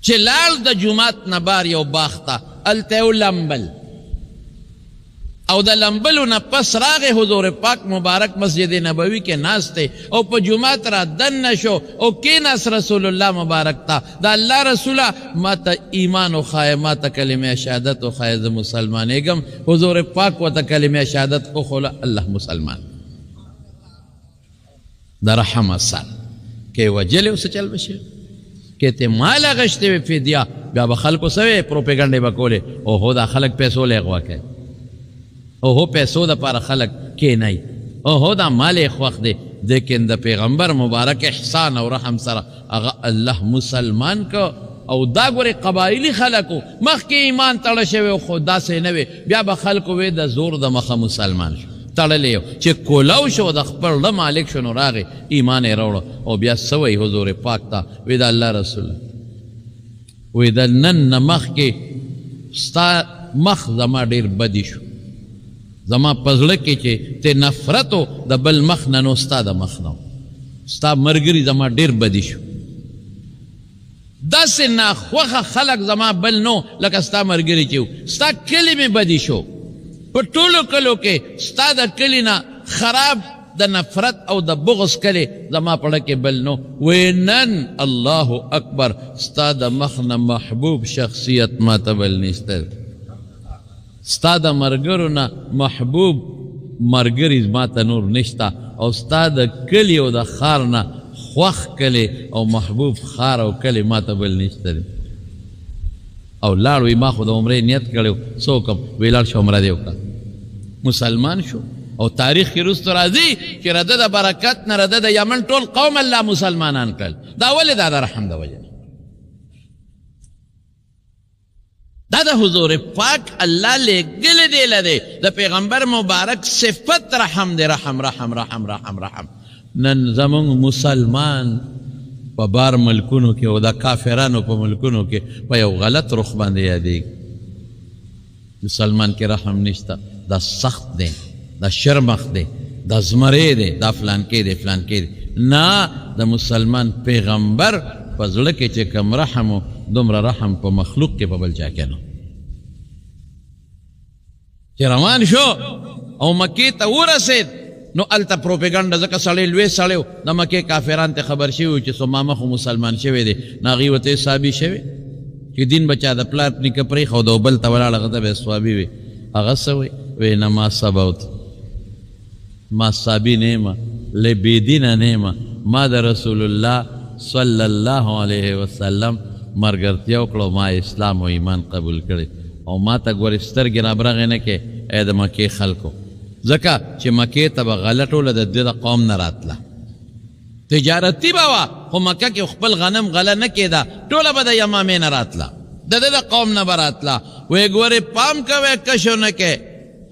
چه لال دا جماعت نبار یو باختا التیو لمبل او دا لمبلو نا پس راغ حضور پاک مبارک مسجد نبوی کے ناستے او پا جماعت را دن نشو او کی ناس رسول اللہ مبارک تا دا اللہ رسولہ ما تا ایمان و خواہ ما تا کلمہ شہادت و خواہ مسلمان اگم حضور پاک و تا کلمہ شہادت او خولا اللہ مسلمان دا رحم سال که وجلی اوسه چل بشه که ته مال اغشته وی فدیه بیا به خلکو سوی پروپیګنډې به کولې اوهو دا خلک پیسو له اغوا کوي اوهو پیسو دپاره خلک کینئ اوهو دا مال یې خوښ دی لیکن د پیغمبر مبارک احسان او رحم سره هغه الله مسلمان کو او دا ګورې قبایلي خلکو مخکې ایمان تړه شوی خو داسې نه وي بیا به خلکو وی د زور د مخه مسلمان شو تړلی یو چې کولاو شو د خپل له مالک شو نو راغی ایمان یې راوړه او بیا سوی حضور پاک ته وی د الله رسول وی د نن نه مخکې ستا مخ زما ډېر بدي شو زما په زړه کې چې ته نفرت و د بل مخ نه نو ستا د مخ نه ستا ملګري زما ډېر بدي شو داسې ناخوښه خلک زما بل نو لکه ستا ملګري چې وو ستا کلي مې بدي شو په ټولو کلو کې ستا د کلي نه خراب د نفرت او د بغض کلی زما پړه کې بل نو وی نن الله اکبر ستا د مخ نه محبوب شخصیت ما ته بل نشته ستا د ملګرو نه محبوب ملګري ما ته نور نشته او ستا د کلي او د ښار نه خوښ کلی او محبوب ښار او کلی ما ته بل نشته او لاړ وی ما خو د عمرې نیت کړی څه وکړم وی لاړ شه عمره دې وکړه مسلمان شو او تاریخ کې رستو راځي چې رده د برکت نه رده د یمن ټول قوم الله مسلمانان کړل دا ولې دا د رحم د وجه دا د حضور پاک الله لېږلی دی لدی د پیغمبر مبارک صفت رحم دی رحم رحم رحم رحم رحم نن زمونږ مسلمان په بار ملکونو کې او د کافرانو په ملکونو کې په یو غلط رخ باندې یادېږي مسلمان کې رحم نشته دا سخت دی دا شرمخ دی دا زمری دی دا فلان کې دی فلان کې دی نه د مسلمان پیغمبر په زړه کې چې کم رحم و دومره رحم په مخلوق کې په بل چا کې نه چې روان شو او مکې ته ورسېد نو هلته پروپیګنډه ځکه سړی لوی سړی و د مکې کافران ته خبر شوي و چې څومامه خو مسلمان شوی دی نو هغوی ورته صحابي شوی چې دین به چا د پلار نیکه پرېښود او بل ته ولاړ هغه ته به یې صحابي وي هغه څه وی نه ما صبوت ما صحابي نه یم له بېدینه نه یم ما د رسول الله صلی الله علیه وسلم مرګرتیا وکړه ما اسلام و ایمان قبول کړی او ما ته ګورې سترګې رابرغې نه کې ای د مکې خلکو ځکه چې مکې ته به غلټوله د دې د قوم نه راتله تجارتي به وه خو مکه کې خپل غنم غله نه کېده ټوله به د یمامې نه راتله د دې د قوم نه به راتله وی ګورې پام کوئ کشو نه کې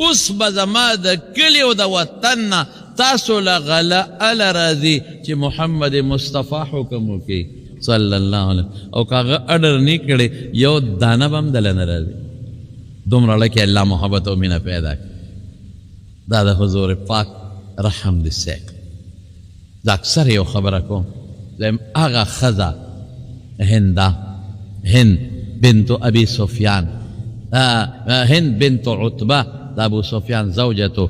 اوس به زما د کلي او د وطن نه تاسو له غله اله راځي چې محمد مصطفی حکم وکړي صلی الله علیه او که هغه اډر نه کړی یو دانه به هم دله نه راځي دومره لکه الله محبت او مینه پیدا کړي دا د حضور پاک رحم دی سیک دا اکثر یو خبره کوم زم هغه ښځه هند بنت ابي سفیان هند بنت عتبه د ابو سفیان زوجته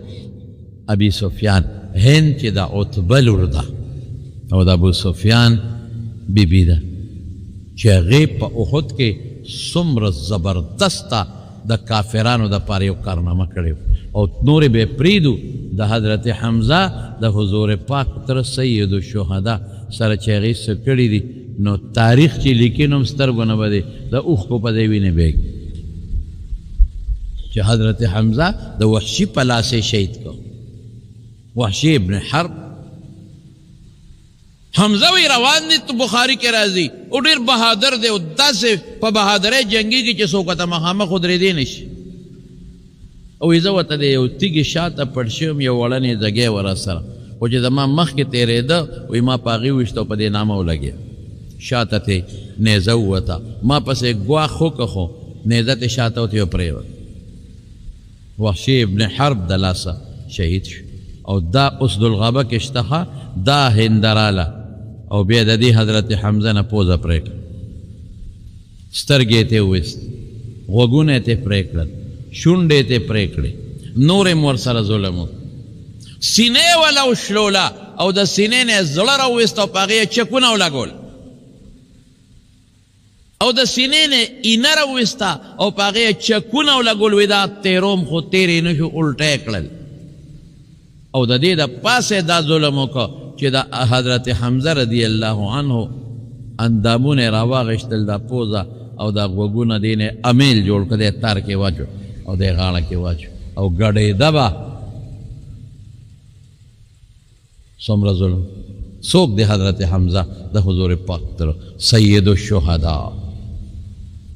ابي سفیان هند چې د عتبه لور ده او د ابو سفیان بیبي ده چې هغې په احد کې څومره زبردسته د کافرانو دپاره یو کارنامه کړې او نورې به یې پرېږدو د حضرت حمزه د حضور پاک تر سید الشهدا سره چې هغې څه کړي دي نو تاریخ چې لیکي نو هم سترګو نه به دی د اوښکو په دی وینې بیږي چې حضرت حمزه د وحشي په لاس یې شهید کړ وحشي ابن حرب حمزه وی روان دی تو بخاری کې راځي او ډېر بهادر دی او داسې په بهادرۍ جنګېږي چې څوک ورته مخامخ ودرېدی نه شي او زه ورته د یو تیږې شاته پټ شوم یو وړنې ځګی ور سره خو چې زما مخکې تېرېده وایي ما په هغې وویشت او په دې نامه ولګېد شاته ترې نیزه ووته ما پسې ګواښ وکړه خو نیزه ترې شاته وتې پرېوت وحشي ابن حرب د لاسه شهید شو او دا اسد الغابه کې شته دا هندراله او بیا د دې حضرت حمزه نه پوزه پرې کړه سترګې یې ترې وویست غوږونه یې ترې پرې کړل شونډې یې ترې پرې کړې نور یې ورسره ظلم وکړ سینې یې وله وشلوله او د سینې نه یې زړه راوویست او په هغې یې چکونه ولګول او د سینې نه اینه راوویسته او په هغې یې چکونه ولګول وی دا تیروم خو تیرې نه شو الټه یې کړل او د دې د پاسه دا ظلم وکړه چې د حضرت حمزه رضی الله عنه اندامونه راواغېشتل دا پوزه او دا غوږونه دې نه امیل جوړ کړ دې تار کې واچو او دې غاړه کې واچو او ګډېده به څومره ظلم څوک دی حضرت حمزه د حضور پاک تر سید الشهدا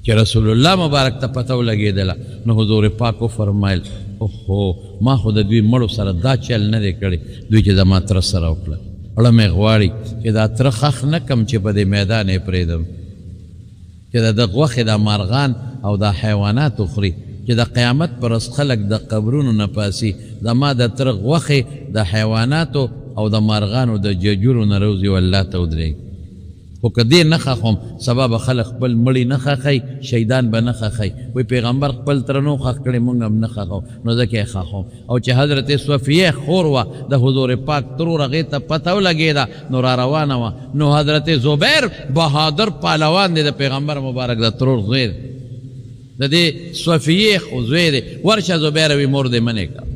چې رسول الله مبارک ته پته ولګېدله نو حضور پاک وفرمایل اوهو ما خو د دوی مړو سره دا چل نه دی کړی دوی چې زما تره سره وکړه اړه مې غواړي چې دا تره خښ نه کم چې په دې میدان یې پرېږدم چې د غوښې دا مارغان او دا حیوانات وخوري چې د قیامت پر ورځ خلک د قبرونو نه پاسي زما د تره غوښې د حیواناتو او د مارغانو د ججورو نه روزي والله ته ودرېږي خو که دې نه ښخوم سبا به خلک خپل مړي نه ښخوي شهیدان به نه ښخوي وایي پیغمبر خپل تره نو ښخ کړی مونږ هم نه ښخوو نو ځکه یې ښخوم او چې حضرت صفیه خور وه د حضور پاک ترور هغې ته پته ولګېده نو را روانه وه نو حضرت زبیر بهادر پهلوان دی د پیغمبر مبارک د ترور زوی دی د دې صفیه خو زوی دی ورشه زبیر وي مور دې منې کړه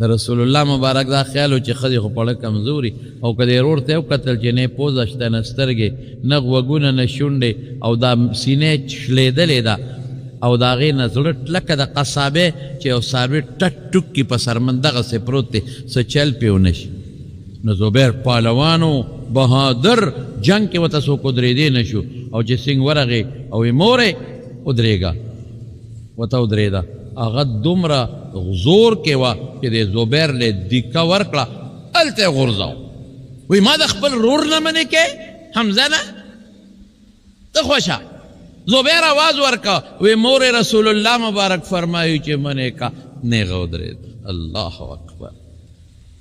د رسول الله مبارک دا خیال و چې ښځې خو پړه کمزوري او که دې ورور ته یې وکتل چې نه پوزه شته نه سترګې نه غوږونه نه شونډې او دا سینې شلېدلې ده او د هغې نه زړه لکه د قصابې چې یو څاروي ټک ټوک کي په سرمن دغسې پروت دی څه چل پې ونه شي نو زبیر پهلوانو بهادر جنګ کې ورته څوک ودرېدی نه شو او چې سینګ ورغې او یې مورې ودرېږه ورته ودرېده هغه دومره زور کې وه چې د زبیر له دیکه ورکړه هلته یې غورځاو وایي ما د خپل رور نه منې کې حمزه نه ته خوشه زبیر آواز ورکړه وایي مور رسول الله مبارک فرمایي چې منې کا نیغه ودرېد الله اکبر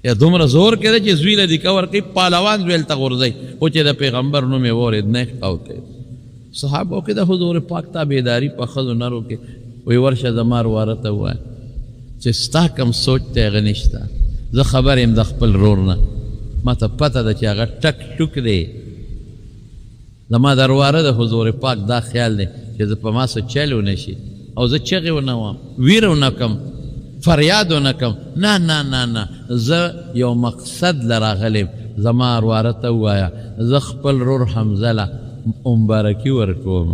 یا دومره زور کې ده چې زوی له دیکه ورکوي پهلوان زوی هلته غورځوي خو چې د پیغمبر نوم یې واورېد نیغ اوتی صحابو کې د حضور پاک تابعداري په ښځو نرو کې وی ورشه زما رواره ته ووایه چې ستا کم سوچ دی هغه نشته زه خبر یم د خپل رور نه ما ته پته ده چې هغه ټک ټوک دی زما د رواره د حضور پاک دا خیال دی چې زه په ما څه چل ونه شي او زه چغې ونه وم ویره ونه کړم فریاد ونه کړم نه نه نه نه زه یو مقصد له راغلی زما رواره ته ووایه زه خپل رور حمزه له مبارکي ورکوم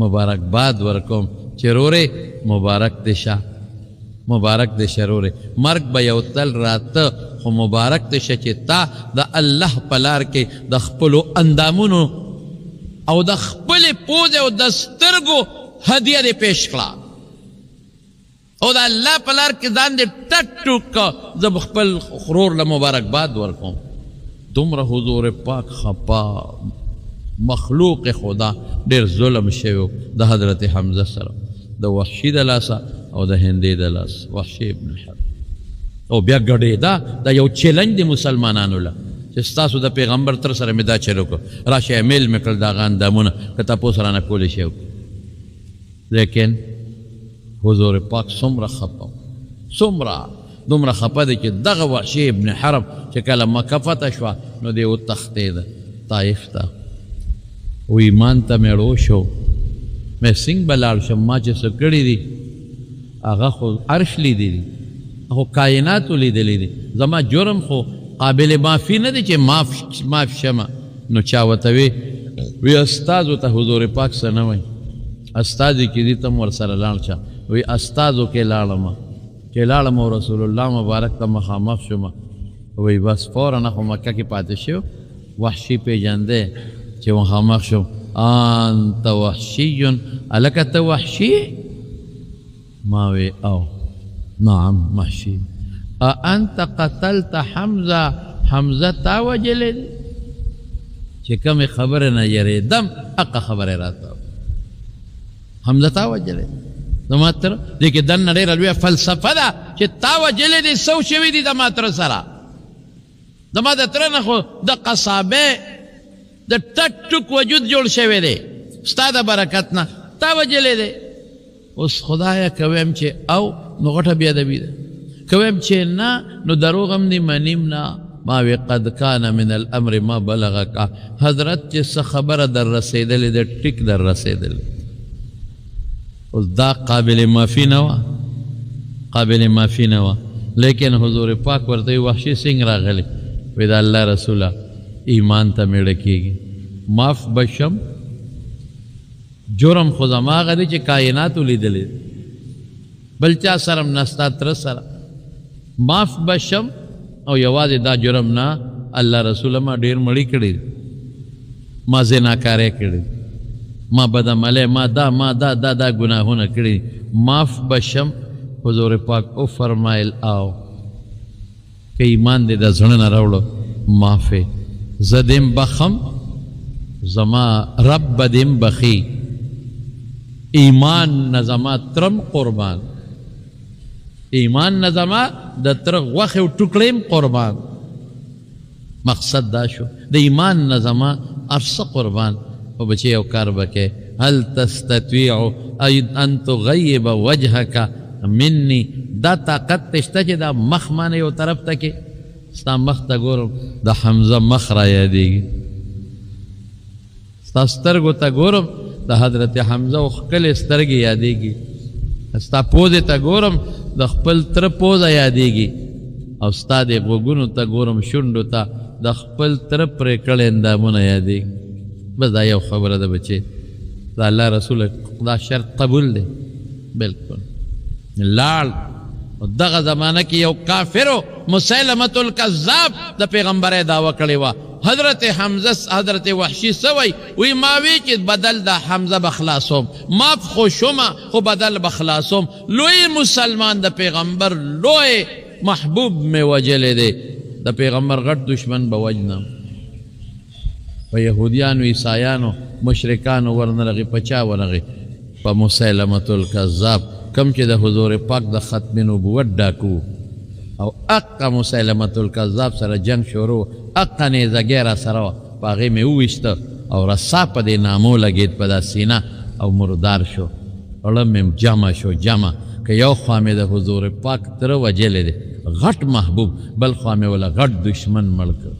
مبارکباد ورکوم چې رورې مبارک دې شه مبارک دې شه رورې مرګ به یو تل راته خو مبارک دې شه چې تا د الله په لار کې د خپلو اندامونو او د خپلې پوزې او د سترګو هدیه دې پیش کړه او د الله په لار کې ځان دې ټک ټوک کړه زه به خپل رور له مبارکباد ورکوم دومره حضور پاک خپا مخلوق خدا ډېر ظلم شوی د حضرت حمزه سره د وحشي د لاسه او د هندې د لاس وحشي ابن الحرب او بیا ګډېدا دا یو چیلنج دی مسلمانانو له چې ستاسو د پیغمبر تر سره مې دا چل وکړو راشه میل مې کړل د هغه اندامونه که تپوس رانه کولی شی لیکن حضور پاک څومره خفه څومره دومره خفه دی چې دغه وحشي ابن حرب چې کله مکه فتح شوه نو دی وتښتېده طایف ته و ایمان ته مې ړو شو مې څنګه به لاړ شم ما چې څه کړي دي هغه خو عرش لیدلی دي خو کائناتو لیدلی دي زما جرم خو قابل معافي نه دی چې معاف شمه نو چا ورته وی استازو ته حضور پاک څه نه وایي استازي کې دي ته م ورسره لاړ شه وی استازو کې لاړم چې لاړم او رسول الله مبارک ته مخامخ شوم وی بس فورا خو مکه کې پاتې شو وحشي پیژندې چې مخامخ شو انت وحشي الکه ته وحشي ما وی او نعم وحشي انت قتلت حمزه تا وجلې چې کومې خبره نه یریدم حقه خبره راته حمزه تا وجلې نو ماتر دې کې دنه ډېره لویه فلسفه ده چې تا وجلې دي څه شوي دي د ما تره سره زما د تره نه خو د قصابې د ټک ټوک وجود جوړ شوی دی ستا د برکت نه تا وجلې دی اوس خدایه که ویم چې او نو غټه بېادبي ده که ویم چې نه نو دروغ هم دي منیم نه ما وی قد کان من الامر ما بلغک حضرت چې څه خبره در رسېدلې ده ټیک در رسېدلې اوس دا قابل معافي نه وه قابل معافي نه وه لیکن حضور پاک ورته وحشي څنګه راغلی وی د الله رسوله ایمان ته میړه کېږي معاف بشم جرم خو زما هغه دی چې کائناتو لیدلی بل چا سره هم نه ستا تره سره معاف بشم او یوازې دا جرم نه الله رسوله ما ډېر مړي کړي ما زناکارۍ کړي ما بدعملی ما دا ګناهونه کړي معاف بشم حضور پاک او فرمایل او که ایمان دې د زړه نه راوړو معافې زه دیم بخم زما رب به دیم بخي ایمان نه زما ترم قربان ایمان نه زما د تره غوښې او ټوکړې قربان مقصد دا شو د ایمان نظما ارس قربان او بچی او کار بکے هل تستطيع ان تغيب وجهك مني دا طاقت تشته چې دا مخ مانه یو طرف ته کې ستا مخ ته ګورم د حمزه مخ را یادېږي ستا سترګو ته ګورم د حضرت حمزه او ښکلې سترګې یادېږي ستا پوزې ته ګورم د خپل تره پوزه یادېږي او ستا د غوږونو ته ګورم شونډو ته د خپل تره پرې کړی اندامونه یادېږي بس دا یو خبره ده بچې دا الله رسول دا شرط قبول دی بالکل لاړ او دغه زمانه کې یو کافرو مسیلمة الکذاب د پیغمبر دعوه کړې وه حضرت حمزه حضرت وحشی سوی وی ماوی چې بدل د حمزه بخلاصوم ماف خو شومه خو بدل بخلاصوم لوی مسلمان د پیغمبر لوی محبوب می وجلې دی د پیغمبر غټ دشمن به وجنم په یهودیانو عیسایانو مشرکانو ورنرغې په چا ورغې په مسیلمة الکذاب کم چې د حضور پاک د ختم نبوت ډاکو او اقا مسیلمة الکذاب سره جنگ شروع اقا نیزه را سره وه په هغې مې وویسته او رسا په دې نامو لګېد په دا سینه او مردار شو اړه مې جمع شو جمع که یو خوا مې د حضور پاک تره وجلی دی غټ محبوب بل خوا مې وله غټ دشمن مړ کړ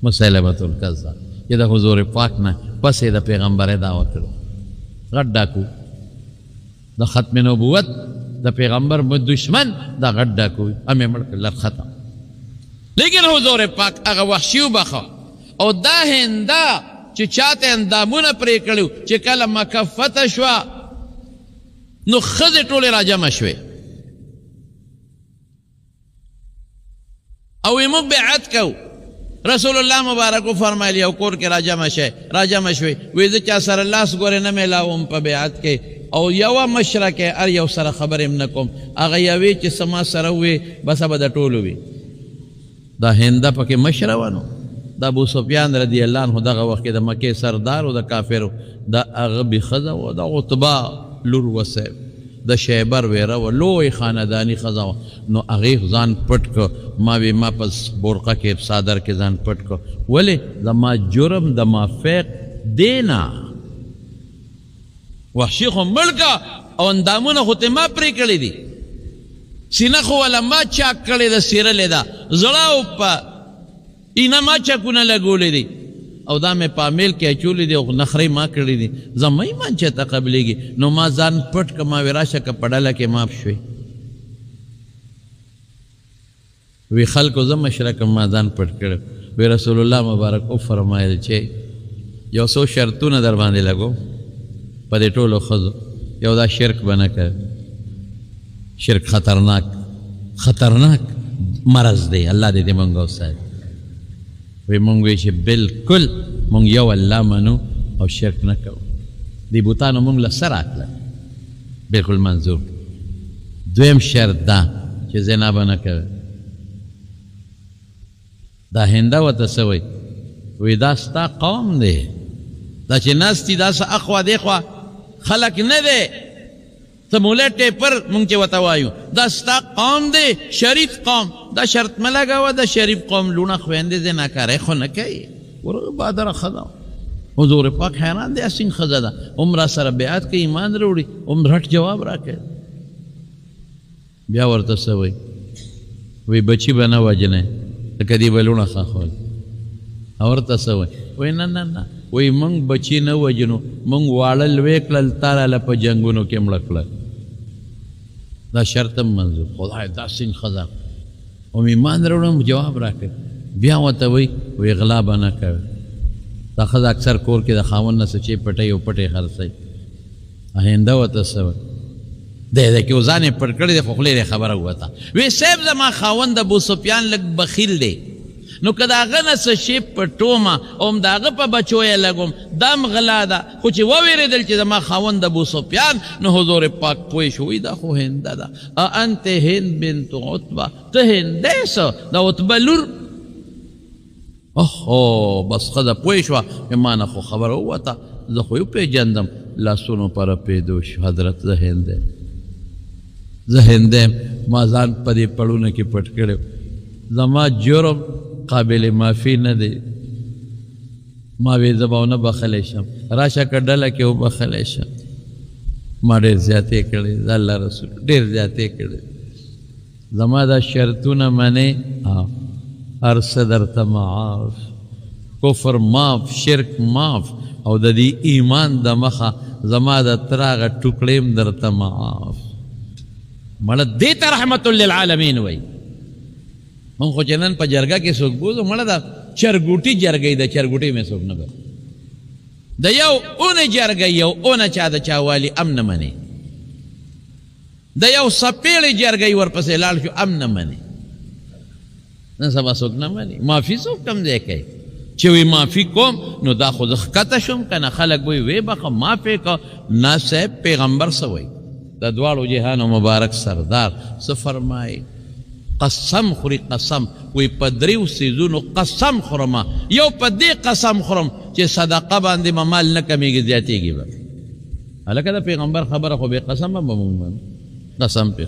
مسیلمة الکذاب چې د حضور پاک نه پس یې د پیغمبرۍ دعوه کړو غټ ډاکو د ختم نبوت د پیغمبر دشمن دا غټ ډاکو امې مړ کړ لر ختم لیکن حضور پاک هغه وحشي وبخه او دا هنده چې چاته اندامونه پرې کړو چې کله مکه فتح شوه نو ښځې ټولې راجمع شوې او موږ بیعت کوو رسول الله مبارک فرمایلی او کور کې راجمع شوې وی زه چا سره لاس ګورې نه میلاوم په بیعت کې او یوه مشره کې هر یو سره خبرې م نه کوم هغه یوې چې سما سره وې بسه به د ټولو وي دا هنده پکې مشره وه نو د ابو سفیان رضی الله عنه دغه وخت کې د مکې سردار و د کافرو د هغه بې ښځه و د عتبه لور وصیب د شیبر ویره و لوی خانداني ښځه وه نو هغې ځان پټ کړ ما وی ما په برقه کې صادر کې ځان پټ کړ ولې زما جرم د مافیق دی نه وحشي خو مړ که او اندامونه خو ته ما پرې کړي دي سینه خو وله ما چاک کړې ده سیرلې ده زړه او په اینه ما چاکونه لګولې دي او دا مې په امیل کې اچولې دي او نخرې ما کړې دي زما ایمان چې ته قبلېږي نو ما ځان پټ که ما وی راشه که په ډله کې ماف شوې وی خلکو زه مشره کم ما ځان پټ کړی وی رسول الله مبارک وفرمایل چې یو څو شرطونه در باندې لګو په دې ټولو ښځو یو دا شرک به نه کوي شرک خطرناک مرض دی الله دې موږ وساتي وی مونږ وی چې بالکل مونږ یو الله منو او شرک نه کوو دې بوتانو مونږ له سر راکړه بالکل منظور دویم شرط دا چې زنا به نه کوي دا هنده ورته څه وایي وی دا ستا قوم دی دا چې ناست دي دا څه اخوا دېخوا خلک نه دی ته مولی ټیپر مونږ چې ورته وایو دا ستا قوم دی شریف قوم دا شرط مه لګوه د شریف قوم لونه خویندې زناکارۍ خو نه کوي ورغه بادره ښځه حضور پاک حیران دی اسین ښځه ده هم را سره بیعت کوي ایمان راوړي هم رټ جواب راکوي بیا ورته څه وایي وی بچي به نه وجنې لکه دې به لونه ښاخول او ورته څه وایي وی نه وی مونږ بچي نه وجنو مونږ واړه لوی کړل تا راله په جنګونو کې مړه کړل دا شرط هم منظور خدای داسې ښځه او ایمان راوړم جواب راکړي بیا ورته وی غلا به نه کوي دا ښځه اکثر کور کې د خاوند نه څه چې پټۍ او پټۍ خرڅوي هنده ورته څه وایي دی کې ځان یې پټ کړی دی خو خولې خبره ووته وی صاحب زما خاوند ابو سفیان لږ بخیل دی نو که د هغه نه څه شی پټومه او هم د هغه په بچو یې لګوم دا هم غلا ده خو چې وویرېدل چې زما خاوند ابو سفیان نو حضور پاک پوه شو وی دا خو هنده ده انت هند بنت عتبه ته هندی څه د عتبه لور اوهو بس ښځه پوه شوه ما نه خو خبره ووته زه خو وپېژندم لاسونو په رپېدو شو حضرت زه هنده ما ځان په دې پړونه کې پټ کړی زما جرم قابل معافی نه دی. ما وی زباونه بخلی شم، راشه که ډله کې وبخلی شم. ما ډېر زیاتې کړې د الله رسول، ډېر زیاتې کړې. زما دا شرطونه منې، هر څه درته معاف، کفر معاف، شرک معاف، او د دې ایمان د مخه زما د تراغه ټوکړې درته معاف. مړه دې ته رحمت للعالمین وایي. من خو چې نن په جرګه کې څوک بوزو، مړه دا چرګوټي جرګۍ ده، چرګوټۍ مې څوک نه بر د یو اونې جرګۍ، یو اونه چا د چا والي ام نه منې، د یو سپېړې جرګۍ ورپسې لاړ شو ام نه منې. نن سبا څوک نه منې. معافي څوک کم ځای کوي چې وی معافي کوم، نو دا خو زه ښکته شوم که نه. خلک وایي وی بخه معافې که نه. صاحب پیغمبر څه وایي؟ د دواړو جهانو مبارک سردار څه فرمایي؟ قسم خوري، قسم وی په دریو څیزونو قسم خورم. یو په دې قسم خورم چې صدقه باندې ما مال نه کمیږي، زیاتېږي به. هلکه د پیغمبر خبره خو بې قسمه به مونږ منو، قسم پې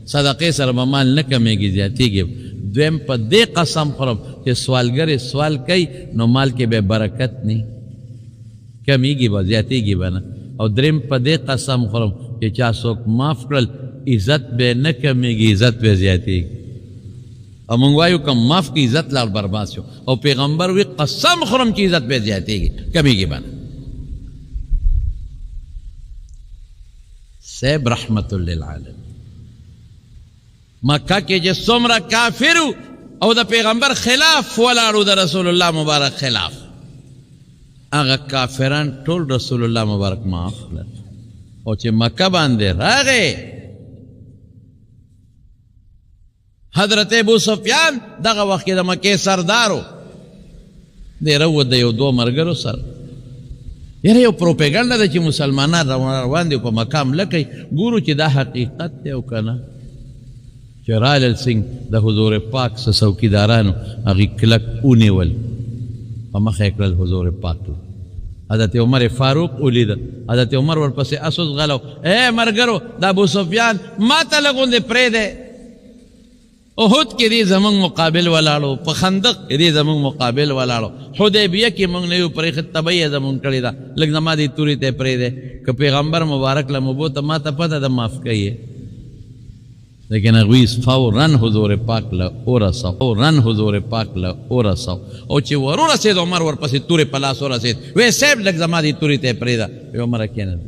صدقې سره به مال نه کمیږي، زیاتېږي. دویم په دې قسم خورم چې سوالګر سوال کوي نو مال کې به برکت نه کمیږي، به زیاتېږي به نه. او دریم په دې قسم خورم چې چا څوک معاف کړل عزت به نه کمیږي، عزت به زیاتېږي. او مونږ وایو که معاف کی عزت لاړ برباد شو، او پیغمبر وی قسم خورم چې عزت به زیاتېږي، کمیږي به نه. صاحب رحمت للعالمین مکه کې چې څومره کافرو او د پیغمبر خلاف ولاړو، د رسول الله مبارک خلاف، هغه کافران ټول رسول الله مبارک معاف کړل. او چې مکه باندې راغی، حضرت ابو سفیان دغه وخت کې د مکې سردارو، دی راووت د یو دوه ملګرو سره. یاره یو پروپیګنډه ده چې مسلمانان روان دي په مکه حمله کوي. ګورو چې دا حقیقت دی او که نه. چې رالل سنګ د حضور پاک څه څوکیدارانو هغې کلک ونیول، په مخه یې کړل حضور پاک ته. حضرت عمر فاروق ولیده، حضرت عمر ورپسې اسوس غلو. ملګرو د ابو سفیان ما ته لږ غوندې پرېږدی. احد کې دې زمونږ مقابل ولاړو، په خندق کې دې زمونږ مقابل ولاړو، حدیبیه کې مونږ نه یو پرېښد، تبه یې زمونږ کړې ده. لږ زما دې تورې ته پرېږدی، که پیغمبر مبارک له مبو ته ما ته پته ده معاف کوي. لیکن هغوی فوراً حضور پاک له ورسو، فوراً حضور پاک له ورسو. او چې ورورسېد عمر ورپسې تورې په لاس ورسېد، وی صاحب لږ زما دې تورې ته پرېږده. وی عمره کېنه.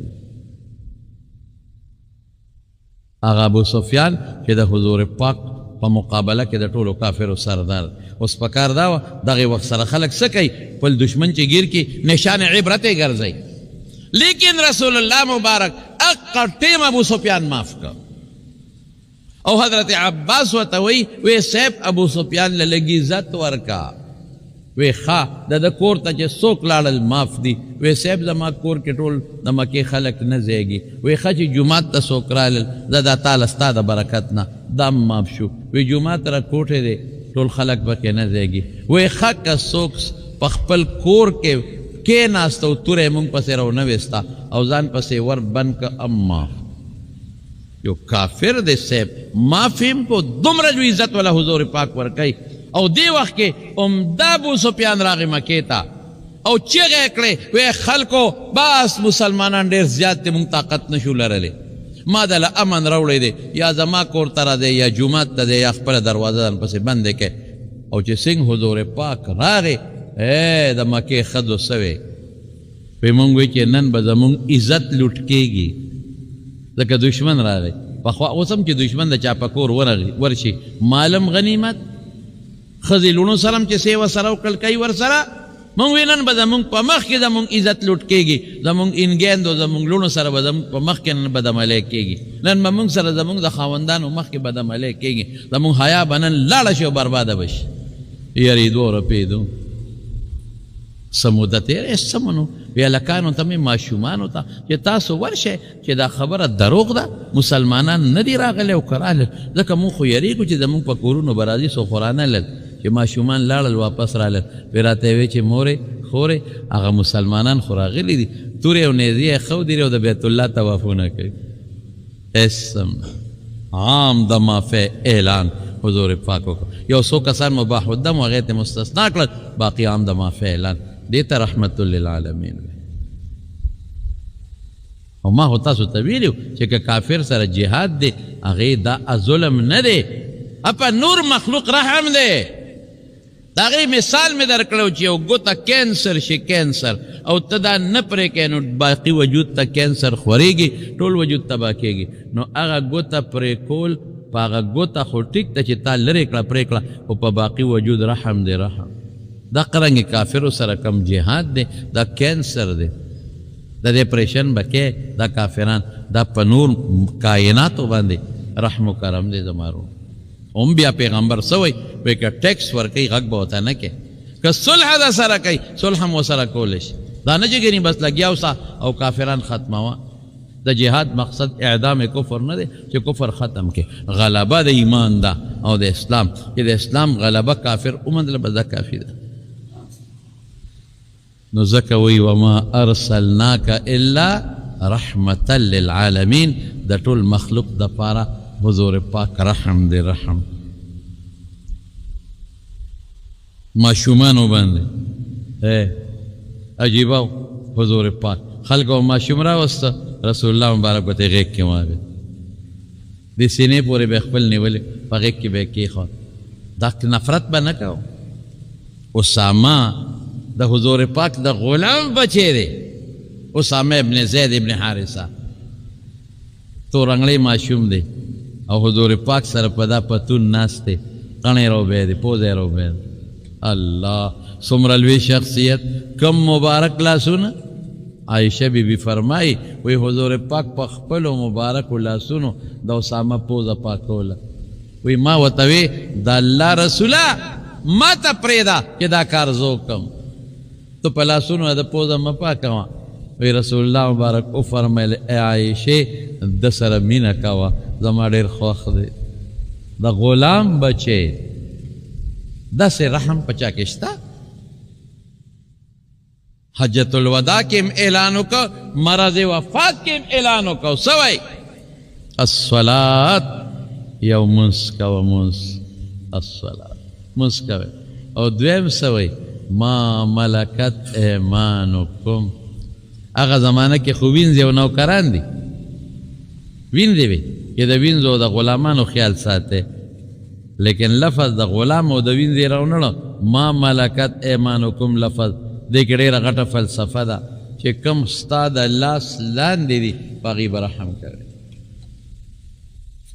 هغه ابو سفیان چې د حضور پاک په مقابله کې د ټولو کافرو سردار. اوس پکار دا وه دغې وخت سره خلک څه کوي؟ خپل دشمن چې ګیر کړي نشان عبرت یې ګرځوي. لیکن رسول الله مبارک اقا ټیم ابو سفیان معاف کړ. او حضرت عباس ورته وایي وی صاحب ابو سفیان له لږ عزت ورکا. وی ښه د کور ته چې څوک لاړل معاف دي. وی صاحب زما کور کې ټول د مکې خلک نه ځایږي. وی ښه چې جومات ته څوک رالل زه دا تاله ستا د برکت نه دا معاف شو. وی جومات را کوټې دی ټول خلک پکې نه ځایږي. وی ښه که څوک په خپل کور کې کېناسته او توره یې مونږ پسې راونه ویسته او ځان پسې ور بند که اما یو کافر دی صاحب معافیم کو دومره جو عزت والا حضور پاک ورکوي. او دی وخت کې عمده ابو سفیان راغی مکې ته او چیغې کړې وی خلکو بس مسلمانان ډېر زیات دي، مونږ طاقت نشو لرلی. ما دله امن راوړی دی، یا زما کور ته راځئ یا جومات ته دی یا خپله دروازه ځان پسې بندې کړئ. او چې څنګه حضور پاک راغی د مکې ښځو څه وی؟ وی مونږ وی چې نن به زمونږ عزت لوټ کېږي ځکه دشمن راغی. پخوا اوس هم چې دشمن د چا په کور ورشي مالم غنیمت، ښځې لوڼو سره هم چې سیوه سره وکړل کوي ورسره. مونږ وی نن به زمونږ په مخ کې زمونږ عزت لوټ کېږي، زمونږ انګیندو زمونږ لوڼو سره به زمونږ په مخ کې نن بدعملۍ کېږي. نن به مونږ سره زمونږ د خاوندانو مخ کې بدعملۍ کېږي، زمونږ حیا به نن لاړه شي او برباده به شي. یریدو رپېدو څه موده تېره څه منو وی هلکانو ته مې ماشومانو ته چې تاسو ورشئ چې دا خبره دروغ ده، مسلمانان نه دي راغلی او که رالل ځکه مونږ خو یریږو چې زمونږ په کورونو به راځي څو خو رانلل. چې ماشومان لاړل واپس رالل، وی راته یې وی چې مورې خورې هغه مسلمانان خو راغلي دي، تورې او نیزې یې ښودي او د بیت الله طوافونه کوي. اسم عام د معافی اعلان حضور پاک وکړه. یو څو کسان مباح الدم و هغې ته مستثنا کړل، باقي عام د ما فعلا. دې ته رحمت للعالمین. او ما خو تاسو ته ویلي چې که کافر سره جهاد دی هغې دا ظلم نه دی، اپا نور مخلوق رحم دی. د هغې مثال مې در کړی چې یو ګوته کینسر شي، کینسر، او ته دا نه پرې کوې نو باقي وجود ته کینسر خورېږي، ټول وجود تباه کېږي. نو هغه ګوته پرې کول په هغه ګوته خو ټیک ته چې تا لرې کړه پرې کړه، خو په باقي وجود رحم دی، رحم. دا قرنګې کافرو سره کم جهاد دی، دا کینسر دی، دا ډپریشن به کې دا کافران، دا په نور کائناتو باندې رحم و کرم دی زمارو. هم بیا پیغمبر سوی وی که ټیکس ورکوي غږ به ورته نه کوي، که صلح در سره کوي صلح هم ورسره کولی شي. دا نه چې ګنې بس لګیا اوسه او کافران ختموه. د جهاد مقصد اعدام کفر نه دی چې کفر ختم کې، غلبه د ایمان ده او د اسلام، چې د اسلام غلبه کافر ومندله بس دا کافي ده. نو ځکه وی وما ارسلناک الا رحمتا للعالمین، د ټول مخلوق دپاره حضور پاک رحم دی، رحم. ماشومانو باندې عجیبه حضور پاک خلکو ماشوم راوسته، رسول الله مبارک ورته غېږ کې واغې، د سینې پورې به خپل نیولې، په غېږ کې به یې کېښود. دا نفرت به نه کوو. اسامه د حضور پاک د غلام بچی دی، اسامه ابن زید ابن حارثه، تورنګړی ماشوم دی او حضور پاک سره په دا پتون ناست دی، قڼې روبی دی، پوزې روبی دی. الله څومره لوی شخصیت، کم مبارک لاسونه. عائشه بی بی فرمائی وی حضور پاک په خپلو مبارکو لاسونو د اسامه پوزه پاکوله. وی ما ورته وی د الله رسوله ما ته پرېږده چې دا کار زه وکړم، تو په لاسونو د پوزه مه پاکوه. وی رسول الله مبارک وفرمیل ای عایشې د سره مینه کوه، زما ډېر خوښ دی. د غلام بچی داسې رحم په چا کې شته؟ حجت الوداع کې هم اعلان وکړه، مرض وفات کې هم اعلان وکړه. څه وایي؟ الصلات، یو مونځ کوه، مونځ، الصلات، مونځ کوئ. او دویم څه وایي؟ ما ملکت ایمانکم. هغه زمانه کې خو وینځې او نوکران دي، وینځې وي چې د وینځو او د غلامانو خیال ساتي، لیکن لفظ د غلام او د وینځې راونړه ما ملکت ایمانکم لفظ دې کې ډېره غټه فلسفه ده چې کوم ستا د لاس لاندې دي په هغې به رحم کوې،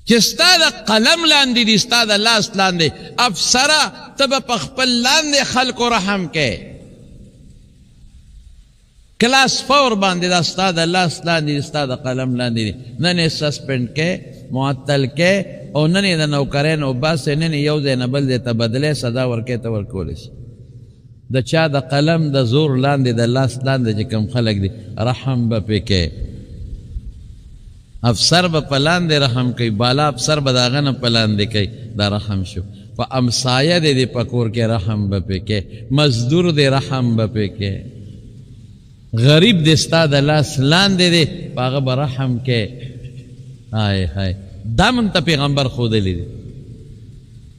چې ستا د قلم لاندې دي، ستا د لاس لاندې افسره ته به په خپل لاندې خلکو رحم کوې. کلاس فور باندې دا ستا د لاس لاندې دي، ستا د قلم لاندې دي، نن یې سسپینډ کې، معطل کې، او نن یې د نوکرۍ نه وباسې، نن یې یو ځای نه بل ځای ته بدلی، سزا ورکوې ته ورکولی شي. د چا د قلم د زور لاندې د لاس لاندې چې کوم خلک دي رحم به پې کوې. افسر به په لاندې رحم کوي، بالا افسر به د هغه نه په لاندې کوي، دا رحم شو. په امسایه دی په کور کې رحم به پې کوې، مزدور دی رحم به پې کوې، غریب دی ستا د لاس لاندې دی په هغه به رحم کوې. های های دا موږ ته پیغمبر ښودلی دی،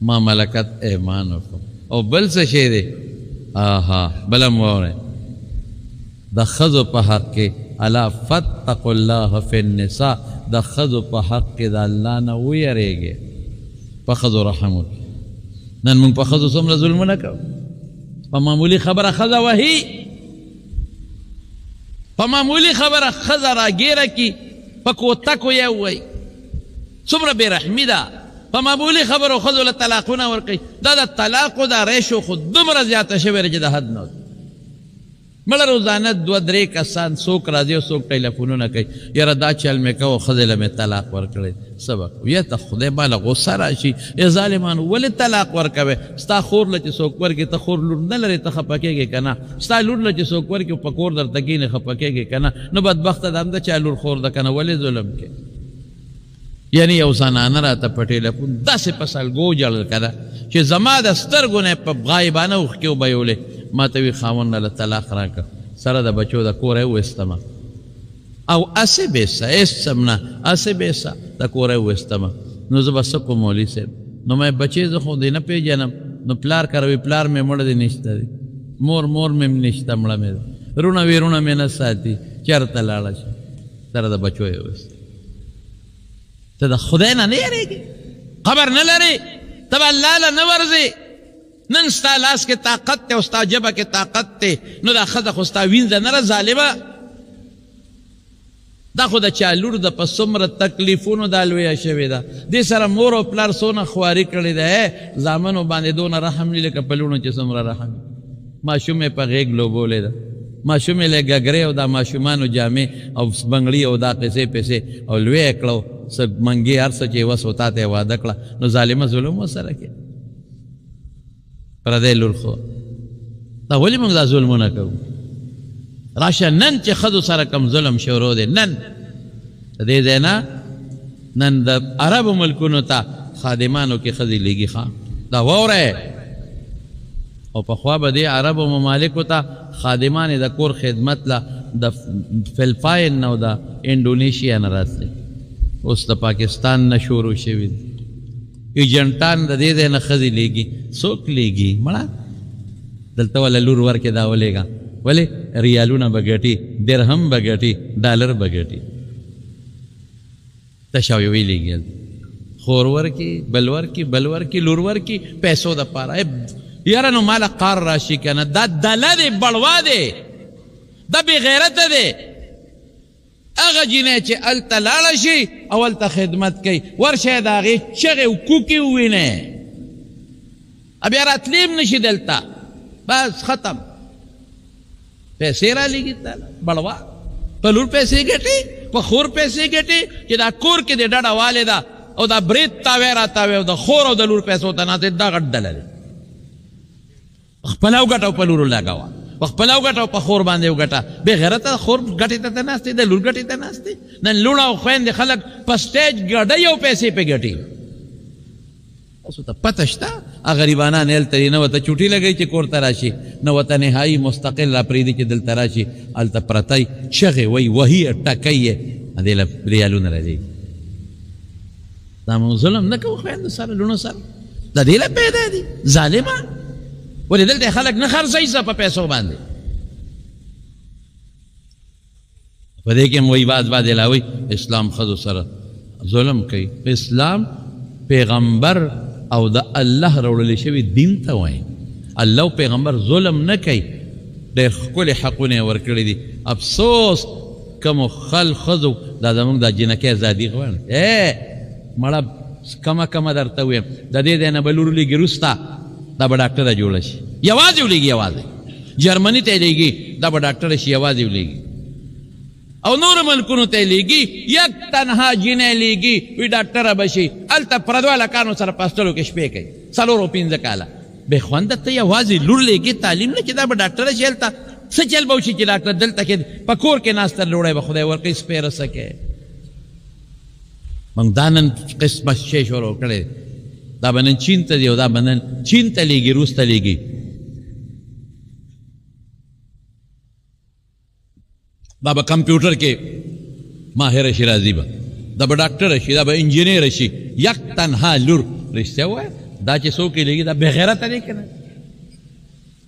ما ملکت ایمانکم. او بل څه شی دی؟ آها بله مو واورئ، د ښځو په حق کې الا فاتقوا الله فی النساء، د ښځو په حق کې د الله نه ویریږئ، په ښځو رحم وکړئ. نن موږ په ښځو څومره ظلمونه کوو، په معمولي خبره ښځه وهي، په معمولي خبره ښځه راګیره کي، په کوتکو یې ووایي، څومره بې رحمي ده. په معمولي خبرو ښځو له طلاقونه ورکوي. دا د طلاقو دا ریشو خو دومره زیاته شوې ده چې د حد نه مړه روزانه دوه درې کسان څوک راځي او څوک ټیلیفونونه کوي، یاره دا چل مې کوه ښځې له مې طلاق ورکړی. څه به کوو؟ یا ته خدای باندې غصه راشي، ای ظالمانو ولې طلاق ورکوې؟ ستا خور له چې څوک ورکړي، ته خور لور نه لرې، ته خفه کېږې که نه؟ ستا لور له چې څوک ورکړي په کور درته کښېني خفه کېږې که نه؟ نو بدبخته ده همده چا لور خور ده که نه، ولې ظلم کوې؟ یعنی یو زنانه راته په ټیلیفون داسې په سلګو جړل که ده چې زما د سترګو نه په غایبانه اوښکې وبهیولې. ما ته وي خاوند نه له طلاق راکړه، سره د بچو د کوره وویستمه، او هسې بېسه هېڅ څه نه، هسې بېسه د کوره وویستمه. نو زه به څه کوم مولوي صاحب؟ نو مې بچې زه خو دې نه پېژنم نو پلار کروي پلار مې مړ دی نشته دی مور مې نشته مړه مې ده رونه ویرونه مې نه ساتي چېرته لاړه شي سره د بچو یې وست ته د خدای نه نه یېرېږي خبر نه لرې ته به الله له نه ورځې نن ستا لاس کې طاقت دی او ستا ژبه کې طاقت دی نو دا ښځه خو ستا وینځه نه ده ظالمه دا خو د چا لور ده په څومره تکلیفونو دا لویه شوې ده دې سره مور او پلار څونه خواري کړې ده زامنو باندې دونه رحم نه لکه په لوڼو چې څومره رحم ماشوم یې په غېږ لوبولې ده ماشوم یې له ګګرې او دا ماشومانو جامې او بنګړي او دا پیسې پیسې او لوی یې کړو څه منګي هر څه چې وس وتا ته یې واده کړه نو ظالمه ظلم ورسره کوي پردی لور خو دا ولې موږ دا ظلمونه کوو راشه نن چې ښځو سره کم ظلم شروع دی نن د دې ځای نه نن د عربو ملکونو ته خادمانو کې ښځې لېږي ښه دا واورئ او پخوا به دې عربو ممالکو ته خادمانې د کور خدمت له د فلپاین نه او د انډونیشیا نه راتلې اوس د پاکستان نه شروع شوي دي ایجنټان د دې ځای نه ښځې لېږي څوک لېږي مړه دلته وله لور ورکې دا ولېږه ولې ریالونه به ګټي درهم به ګټي ډالر به ګټي تشاویوي لېږي خور ورکي بل ورکي بل ورکي لور ورکي پیسو دپاره یاره نو ماله قار راشي که نه دا دله دی بړوا دی دا بې غیرته دی هغه جینۍ چې هلته لاړه شي او هلته خدمت کوي ورشئ د هغې چغې او کوکې ووینئ بیا راتلیم نشي دلته بس ختم پیسې را لېږي تاله بړوا په لور پیسې ګټي په خور پیسې ګټي چې دا کور کې د ډډه والې ده او دا برید تاوی را تاوی او د خور او د لور پیسو ته ناستې دا غټ ډله دی خپله وګټه او په لورو لګوه خپله وګټه او په خور باندې وګټه بې غیرته خور ګټې ته ناستې د لور ګټې ته ناستې نن لوڼه او خویندې خلک په سټیج ګډوي او پیسې پې ګټي تاسو ته پته شته غریبانان هلته دي نه ورته چوټي لګوي چې کور ته راشي نه ورته نهایي مستقل را پرېږدي چې دلته راشي هلته پرتی چغې وایي وهي ټکۍ یې دې له ریالونه راځي دا مو ظلم نه کوو خویندو سره لوڼو سره د دې له پیدا دي ظالمه ولې دلته خلک نه خرڅوي څه په پیسو باندې په دې کې هم وایي بعض علاوه اسلام ښځو سره ظلم کوي اسلام پیغمبر او د الله راوړل شوی دین ته وایي الله او پیغمبر ظلم نه کوي ډېر ښکلي حقونه یې ورکړي دي افسوس کومو ښځو دا زموږ دا جنکۍ ازادي غواړي مړه کمه درته ویم د دې ځای نه به لور لېږي وروسته دا به ډاکټره جوړه شي یوازې ولېږي یوازې جرمني ته یې لېږي دا به ډاکټره شي یوازې ولېږي او نور ملکونو ته لېږي یک تنها جینۍ لېږي وي ډاکټره به شي هلته پردو هلکانو سره په هسټلو کې شپې کوي 4 او 5 کاله بې خونده ته یوازې لور لېږي تعلیم نه چې دا به ډاکټره شي هلته څه چل به وشي چې ډاکټر دلته کې په کور کې ناسته لوړی به خدای ورکوي سپېره څه کوي موږ دا نن قسمه شی شروع کړی دا به نن چین ته دی او دا به نن چین ته لېږي روس ته لېږي دا به کمپیوټر کې ماهره شي راځي به دا به ډاکټره شي دا به انجینیر شي یک تنها لور رښتیا ووایه دا چې څوک یې لېږي دا بې غیرته دی که نه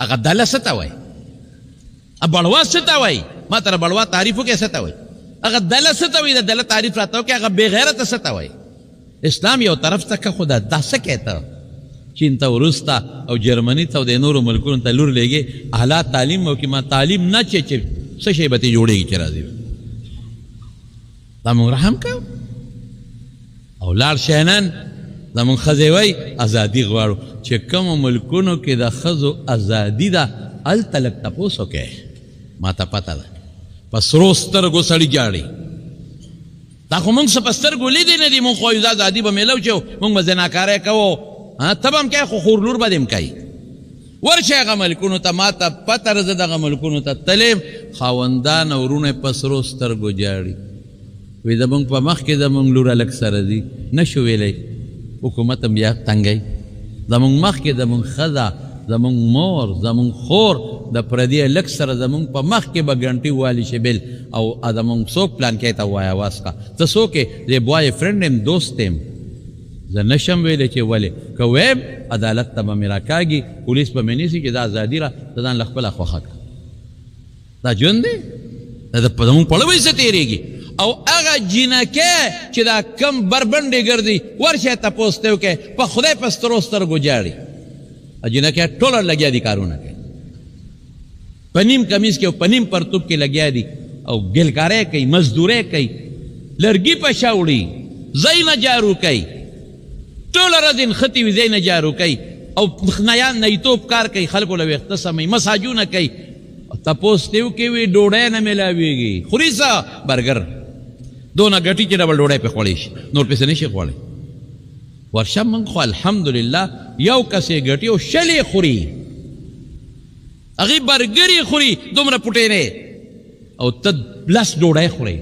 هغه دله څه ته وایي بړوا څه ته وایي ما ته بړوا تعریف وکړې څه ته وایي هغه دله څه ته وایي د دله تعریف راته وکړې هغه بې غیرته څه ته وایي اسلام یو طرف ته که خو دا څه کوې ته چین ته وروسته او جرمني ته او د نورو ملکونو ته لور لېږې اعلی تعلیم وکړي ما تعلیم نه چې څه شی به ترې جوړېږي چې راځي دا مونږ رحم کوو او لاړ شی نن زمونږ ښځې وایي ازادي غواړو چې کومو ملکونو کې د ښځو ازادي ده هلته لږ تپوس وکړئ ما ته پته ده په سرو سترګو سړي جاړي دا خو مونږ څه په سترګو لیدې نه دي مونږ خو دا ازادي به میلو چې مونږ به زناکارۍ کوو ته به هم کوې خو خور لور به دې هم کوي ورشئ هغه ملکونو ته ما ته پته ده زه دغه ملکونو ته تلیم خاوندان او وروڼه یې په سرو سترګو جاړي وایي زمونږ په مخ کې زمونږ لور هلک سره ځي نه شو ویلی حکومت هم بیا تنګی زمونږ مخ کې زمونږ ښځه زمونږ مور زمونږ خور د پردي هلک سره زمونږ په مخ کې به ګنټې والي شي بل او زمونږ څوک پلان کې ته ووایه واس کا ته څوک یې د بوای فرینډ یم دوست یم زه نشم ویلی چې ولې که ویم عدالت ته به مې راکاږي پولیس به مې نیسي چې دا ازادي را ته ځان له خپله خوښه کړه دا ژوند دی دا زمونږ په لوی څه تېرېږي او هغه جینکې چې دا کم بربنډې ګرځي ورشه تپوس ته وکړئ په خدای په سترو سترګو جاړي جینکې ټوله لګیا دي کارونه کوي په نیم کمیز کې او په نیم پرتوب کې لګیا دي او ګلکاری کوي مزدورۍ کوي لرګي په شا وړي ځای نه جارو کوي ټوله ورځ نښتې وي ځای نه جارو کوي او نیتوب کار کوي خلکو له ویښته سموي مساجونه کوي تپوس ته وکړي وي ډوډۍ نه میلاویږي خوري څه برګر دونه ګټي چې ډبل ډوډۍ پې خوړی شي نور پسې نه شي خوړی ورشه موږ خو الحمدلله یو کس یې ګټي او شل یې خوري هغې برګر یې خوري دومره پوټې نه او ته لس ډوډۍ خورې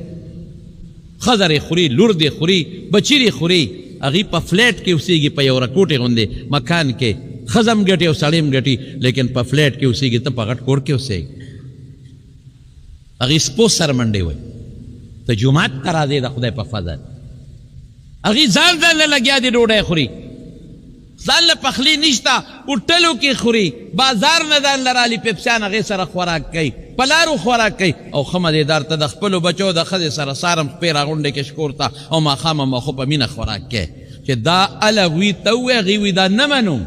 ښځه یې خوري لور دې خوري بچي دې خوري هغې په فلیټ کې اوسېږي په یو رکوټې غوندې مکان کې ښځه هم ګټي او سړی هم ګټي لیکن په فلیټ کې اوسېږي ته په غټ کور کې اوسېږي هغې سپوس سره منډې وایي ته جومات ته راځې د خدای په فضل هغې ځان له لګیا دي ډوډۍ خوري ځان له پخلی نشته هوټلو کې خوري بازار نه ځان له رالي پیپسیان هغې سره خوراک کوي په لارو خوراک کوي او ښه مزېدار ته د خپلو بچو د ښځې سره سارم خپې راغونډې کې شکور ته او ماښام ماخو په مینه خوراک کوي چې دا الغوي ته ووایي هغې وي دا نه منو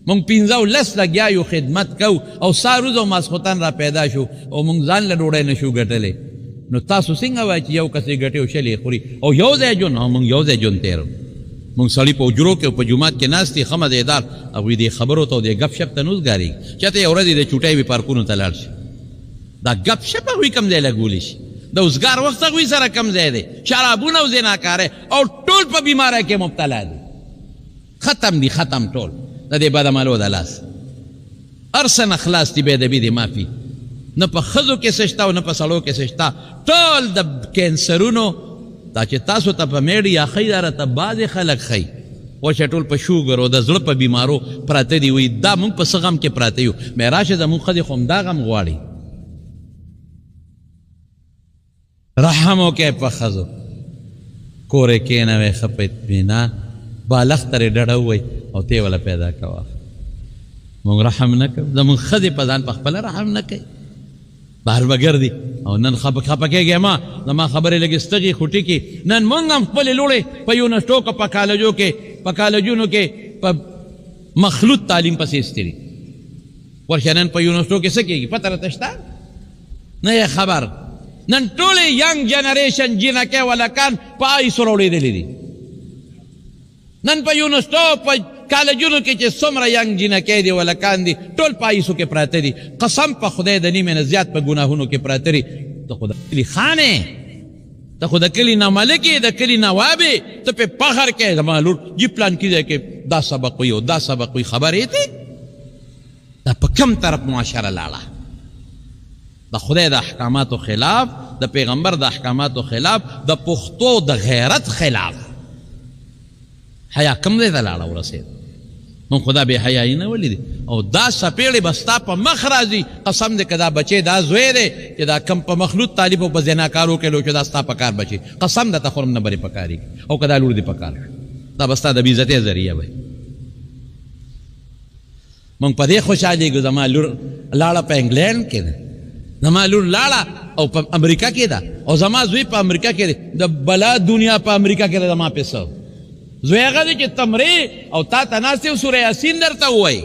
مونږ 15 لګیا یو خدمت کوو او سار روز او ماسخوتن را پیدا شو او مونږ ځان له ډوډۍ نه شو ګټلی نو تاسو څنګه وایئ چې یو کس یې ګټي او شل یې خوري او یو ځای ژوند مونږ یو ځای ژوند تېرو مونږ سړي په حجرو کې او په جومات کې ناست دي ښه مزېدار هغوی دې خبرو ته او دې ګپ شپ ته نه اوسګارېږي چاته یو ورځ یې د چوټۍ وي پارکونو ته لاړ شي دا ګپ شپ هغوی کم ځای لګولی شي د اوسګار وخت هغوی سره کم ځای دی شرابونه او زناکارۍ او ټول په بیماری کې مبتلا دي ختم دي ختم ټول د دې بدعملو د لاس هر څه نه خلاص دي بې ادبي دې معافي نه په ښځو کې څه شته او نه په سړو کې څه شته ټول د کینسرونو دا چې تاسو ته په میډیا ښیي دا راته بعضې خلک ښیي وچه ټول په شوګر او د زړه په بیمارو پراته دي وایي دا موږ په څه غم کې پراته یو مې راشه زموږ ښځې خو همدا غم غواړي رحم وکړئ په ښځو کور یې کښېنوئ ښه په اطمینان بالښت ته یې ډډه ووایي او ته یې وله پیدا کوه موږ رحم نه کوو زموږ ښځې په ځان په خپله رحم نه کوي بهر به ګرځي او نن خفه کېږي ما زما خبرې لږې ستغي خوټې کې نن موږ هم خپلې لوړې په یونیورسټو که په کالجو کې په کالجونو کې په مخلوط تعلیم پسې ایستلي ورشه نن په یونیورسټو کې څه کېږي پته راته شته نه یې خبر نن ټولې ینګ جنریشن جینکې ولکان په آیسو راوړېدلي دي نن په یونیورسټو په کالجونو کې چې څومره ینګ جینکې دي ولکان دي ټول په آیسو کې پراته دي قسم په خدای د نیمې نه زیات په ګناهونو کې پراته دي ته خو د کلي خانې ته خو د کلي نه ملک یې د کلي نواب یې ته پې فخر کوې زما لور جي پلان کې ځای کې دا سبق وي او دا سبق وي خبرې دي دا په کم طرف معاشره لاړه د خدای د احکاماتو خلاف د پیغمبر د احکاماتو خلاف د پښتو د غیرت خلاف حیا کم دی ته لاړه ورسېد مونږ خو دا بې حیایي نه ولیدې او دا څپېړې به ستا په مخ راځي قسم دی که دا بچی دا زوی دی چې دا کم په مخلوط طالب او په زناکارو کې لو چې دا ستا په کار بچي قسم درته خورم نه برې په کارېږي او که دا لور دې په کار دا به ستا د بېعزتۍ ذریعه وي مونږ په دې خوشحالېږو زما لور لاړه په انګلینډ کې ده زما لور لاړه او په امریکا کې ده او زما زوی په امریکا کې دی د بلا دنیا په امریکا کې ده زما پیسه زوی هغه دی چې تمرې او تا ته ناست یو سوره یاسین درته ووایي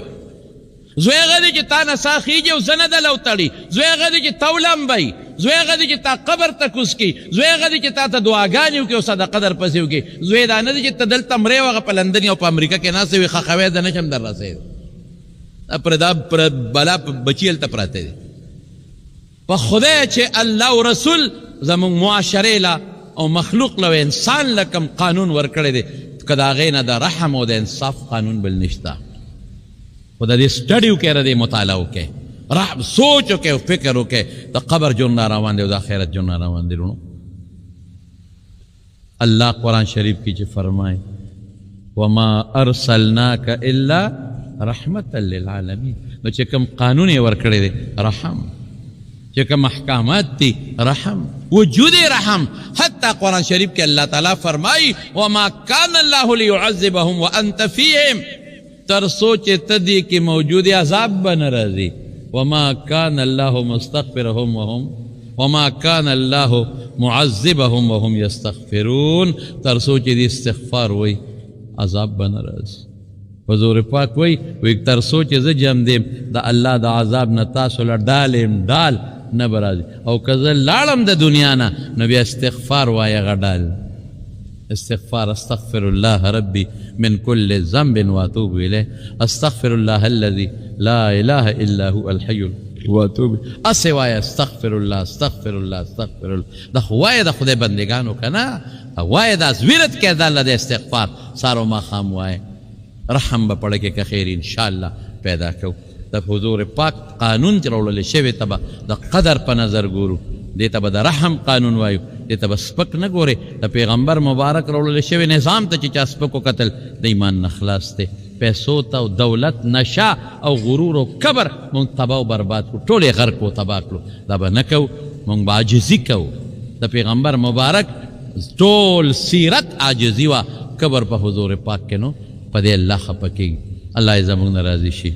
زوی هغه دی چې تا نه ساه خیږي او زه نه دله وتړي زوی هغه دی چې تا ولمبوي زوی هغه دی چې تا قبر ته کوز کړي زوی هغه دی چې تا ته دعاګانې وکړي او صدقه در پسې وکړي زوی دا نه دی چې ته دلته مرې و هغه په لندن او په امریکا کې ناست وي خښوی زه نشم در رسېد دا بلا بچي هلته پراته دي په خدای چې الله او رسول زموږ معاشرې له او مخلوق له انسان له کوم قانون ورکړی دی که د هغې نه د رحم او د انصاف قانون بل نشته خو د دې سټډي وکړئ د دې مطالعه وکړئ سوچ وکړئ او فکر وکړئ د قبر ژوند را روان دی او د آخرت ژوند را روان دی لونو الله قرآن شریف کې چې فرمایي وما ارسلناک الا رحمة للعالمین نو چې کوم قانون یې ورکړی دی رحم چې کوم احکامات دي رحم وجود رحم. حتی قرآن شریف کې اللہ تعالیٰ فرمائی وما کان اللہ لیعذبهم وانت فیہم، تر سوچ تدی کی موجود عذاب بن رضی. وما کان اللہ مستغفرهم وما کان اللہ معذبهم وهم یستغفرون، تر سوچ دی استغفار وی عذاب بن رضی. حضور پاک وی تر سوچ ز جم دیم دا اللہ دا عذاب نتاسو لڈالیم ڈال نبرازی، او کزا لالم دا دنیا نا نبی استغفار وایا غڈال. استغفار استغفر اللہ ربی من کل ذنب واتوب الیہ، استغفر اللہ الذی لا الہ الا هو الحی واتوب اسے وایا استغفر اللہ استغفر اللہ استغفر اللہ. دا خوایا دا خود بندگانو کنا وایا دا زویرت کے دا اللہ دا استغفار سارو ما خام وایا. رحم با پڑھ کے کہ خیر انشاءاللہ پیدا کو. دا حضور پاک قانون چرولل شوی تبا دا قدر پا نظر گورو، دے تبا دا رحم قانون وایو، دے تبا سپک نگورے. دا پیغمبر مبارک رولل شوی نظام تا چچا سپکو قتل دا ایمان نخلاص تے. پیسو تا دولت نشا او غرور و کبر مونگ تبا و برباد کو، ٹولے غرق و تبا کرو. دا با نکو مونگ با عجزی کو. دا پیغمبر مبارک ٹول سیرت عجزی و کبر پا حضور پاک کے نو پا دے اللہ خپکی. اللہ ازا مونگ نرازی شی.